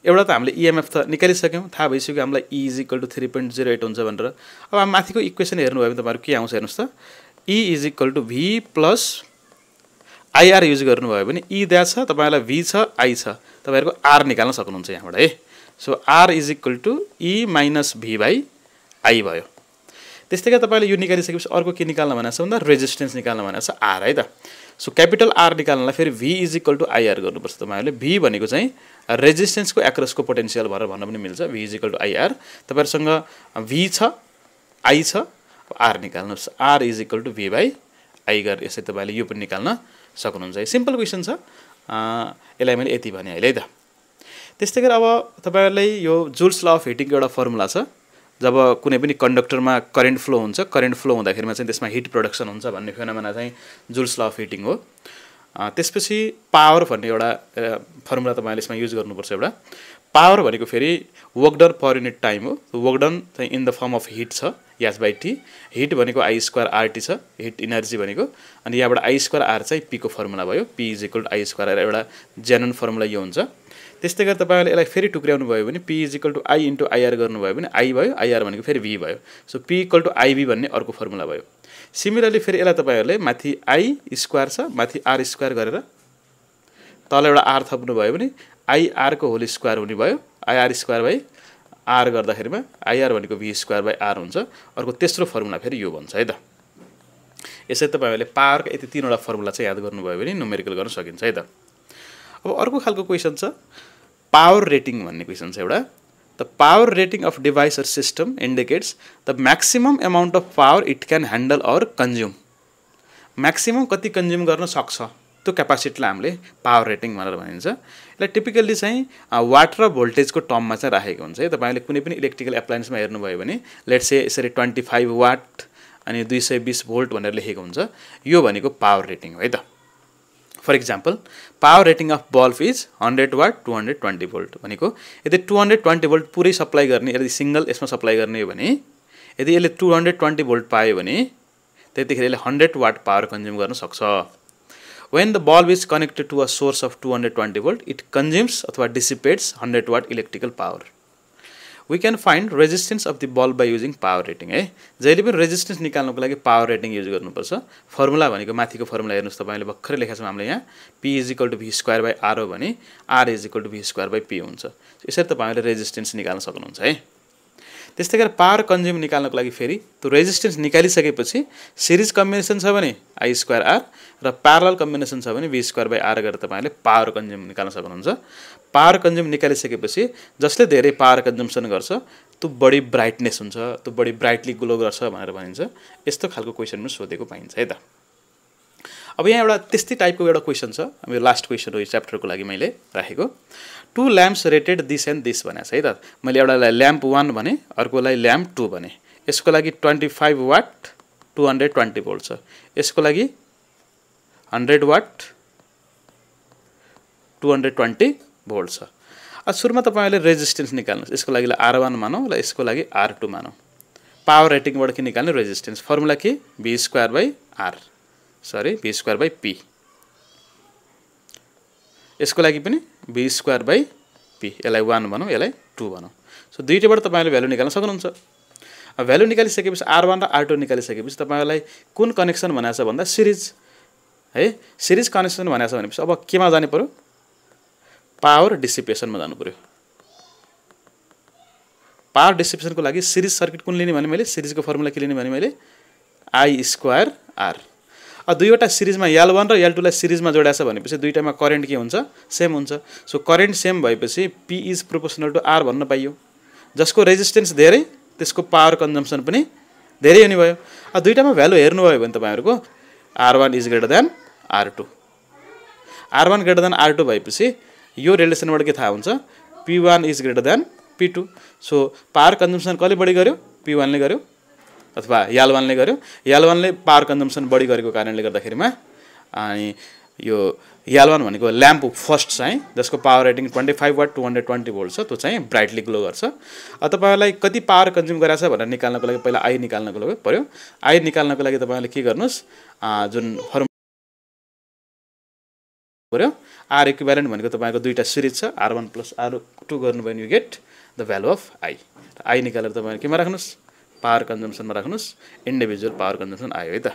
A: एउटा त हामीले EMF त निकालिसक्यौं थाहा भइसक्यो हामीलाई E is equal to 3.08 हुन्छ भनेर अब हामी माथिको इक्वेसन हेर्नु भयो भने तपाईहरु के आउँछ हेर्नुस् त E is equal to V plus IR use गर्नु भयो भने E दिया छ तपाईहरुलाई V छ I छ तपाईहरुको R निकाल्न सक्नुहुन्छ यहाँबाट है so R is equal to E minus V by I भयो त्यस्तै तपाईले यो निकालिसकेपछि अर्को के निकाल्न भनेछ भन्दा रेजिस्टेन्स निकाल्न भनेछ R है त सो क्यापिटल R निकाल्नलाई फेरि V is equal to IR गर्नुपर्छ तपाईहरुले V भनेको चाहिँ रेजिस्टेन्स को एक्रॉस को पोटेन्शियल भनेर भन्न पनि मिल्छ V is equal to IR तपाईहरुसँग V छ I छ R निकाल्नुस् R is equal to V by I गरे यसै तपाईले यो पनि निकाल्न सक्नुहुन्छ है सिम्पल क्वेशन छ यसलाई मैले यति भने अहिले है त त्यस्तै गरी अब तपाईहरुलाई यो जुल्स ल अफ हिटिङ को एउटा फर्मुला छ जब कुनै पनि कन्डक्टरमा करेन्ट फ्लो हुन्छ करेन्ट फ्लो हुँदाखेरिमा चाहिँ त्यसमा हिट प्रोडक्सन हुन्छ भन्ने फेनोमेना चाहिँ जुल्स ल अफ हिटिङ हो त्यसपछि पावर भन्ने एउटा फर्मुला तपाईले यसमा युज गर्नुपर्छ एउटा पावर भनेको फेरि work done per unit time हो वर्क डन चाहिँ in the form of heat छ H/T हिट भनेको I² RT छ हिट एनर्जी भनेको अनि यहाँबाट I² R चाहिँ P को फर्मुला भयो P = I² R एउटा जेन्युइन फर्मुला यो हुन्छ त्यस्तै गरी तपाईहरुले यसलाई फेरि टुक्र्याउनु भयो भने P = I * IR गर्नु भयो भने I भयो IR भनेको फेरि V भयो सो P = IV भन्ने अर्को फर्मुला भयो सिमिलरली फेरि यसलाई तपाईहरुले माथि I² छ माथि R² गरेर तल एउटा R थप्नु भयो भने IR को होल स्क्वायर हुने भयो IR² R गर्दाखेरिमा IR भनेको V² R हुन्छ अर्को तेस्रो फर्मुला फेरि यो भन्छ है त यसै तपाईहरुले पावरको यति तीनवटा फर्मुला चाहिँ याद गर्नुभयो भने न्युमेरिकल गर्न सकिन्छ है त अब अर्को खालको क्वेशन छ पावर रेटिङ भन्ने क्वेशन छ एउटा the power rating of device or system indicates the maximum amount of power it can handle or consume maximum कति कन्ज्युम गर्न सक्छ त्यो क्यापासिटीलाई हामीले पावर रेटिङ भनेर भनिन्छ यसलाई टिपिकली चाहिँ वाट र भोल्टेजको टर्ममा चाहिँ राखेको हुन्छ है तपाईले कुनै पनि इलेक्ट्रिकल एप्लायन्समा हेर्नुभयो भने लेट्स से यसरी 25 वाट अनि 220 भोल्ट भनेर लेखेको हुन्छ यो भनेको पावर रेटिङ हो है त for example power rating of bulb is 100 watt 220 volt भनेको यदि 220 भोल्ट पुरै सप्लाई गर्ने यदि सिंगल यसमा सप्लाई गर्ने हो भने यदि यसले 220 भोल्ट पायो भने त्यतिखेर यसले 100 वाट पावर कन्ज्युम गर्न सक्छ when the bulb is connected to a source of 220 volt it consumes अथवा dissipates 100 watt electrical power we can find resistance of the bulb by using power rating है जहिले पनि रेजिस्टेन्स निकाल्नको लागि पावर रेटिङ युज गर्नुपर्छ फर्मुला भनेको माथिको फर्मुला हेर्नुस् तपाईले भर्खरै लेखेका छौं हामीले यहाँ P = V² R हो भने R = V² P हुन्छ यसरी तपाईले रेजिस्टेन्स निकाल्न सक्नुहुन्छ है त्यस्तै गरी पावर कन्ज्युम निकाल्नको लागि फेरि त्यो रेजिस्टेन्स निकालिसकेपछि सिरिज कम्बिनेसन छ भने I² R र प्यारलल कम्बिनेसन छ भने V² R गरेर तपाईले पावर कन्ज्युम निकाल्न सक्नुहुन्छ पावर कन्ज्युम निकालिसकेपछि जसले धेरै पावर कन्जम्सन गर्छ त्यो बढी ब्राइटनेस हुन्छ त्यो बढी ब्राइटली ग्लो गर्छ भनेर भनिन्छ यस्तो खालको क्वेशनमा सोधेको पाइन्छ है त अब यहाँ एउटा त्यस्तै टाइपको एउटा क्वेशन छ अब यो लास्ट क्वेशन हो यो च्याप्टरको लागि मैले राखेको two lamps rated this and this भनेको छ है त मैले एउटालाई ल्याम्प 1 भने अर्कोलाई ल्याम्प 2 भने यसको लागि 25 वाट 220 भोल्ट छ यसको लागि 100 वाट 220 भोल्ट छ अब सुरुमा तपाईले रेजिस्टेन्स निकाल्नुस् यसको लागि R1 मानौ र यसको लागि R2 मानौ पावर रेटिङबाट के निकाल्ने रेजिस्टेन्स फर्मुला के V² R sorry v square by p। यसको लागि पनि v स्क्वायर बाई p, यसलाई 1 भनौँ, यसलाई 2 भनौँ। सो दुईटैबाट तपाईले भ्यालु निकाल्न सक्नुहुन्छ। अब भ्यालु निकालिसकेपछि R1 र R2 निकालिसकेपछि तपाईलाई कुन कनेक्सन भनेको छ भन्दा सिरिज है, सिरिज कनेक्सन भनेको छ भनेपछि अब केमा जानु पर्यो, पावर डिसिपेसनमा जानु पर्यो। पावर डिसिपेसनको लागि सिरिज सर्किट कुन लिने भने मैले सिरिजको फर्मुला के लिने भने मैले I स्क्वायर R। अब दुईवटा सिरिजमा L1 र L2 लाई सिरिजमा जोडेछ भनेपछि दुईटामा करेन्ट के हुन्छ, सेम हुन्छ। सो करेन्ट सेम भएपछि P is proportional to R भन्न पाइयो। जसको रेजिस्टेन्स धेरै त्यसको पावर कन्जम्सन पनि धेरै हुने भयो। अब दुईटामा भ्यालु हेर्नुभयो भने तपाईहरुको R1 is greater than R2, R1 greater than R2 भएपछि यो रिलेसनबाट के थाहा हुन्छ, P1 is greater than P2। So power consumption कसले बढी गर्यो, P1 ले गर्यो अथवा L1 ले गर्यो। L1 ले पावर कन्जम्सन बढी गरेको कारणले गर्दाखेरिमा अनि यो L1 भनेको ल्याम्प फर्स्ट चाहिँ जसको पावर रेटिङ 25 वाट 220 भोल्ट छ, त्यो चाहिँ ब्राइटली ग्लो गर्छ। अब तपाईहरुलाई कति पावर कन्ज्युम गरेछ भनेर निकाल्नको लागि पहिला I निकाल्नको लागि पर्यो। I निकाल्नको लागि तपाईहरुले के गर्नुस्, जुन फर्मुला पर्यो R इक्विभ्यालेन्ट भनेको तपाईको दुईटा सिरिज छ, R1 प्लस R2 गर्नुभयो भने you get the value of I। I निकालेर तपाईहरु केमा राख्नुस्, पावर कन्जम्सनमा राख्नुस्, इन्डिभिजुअल पावर कन्जम्सन आयो है त।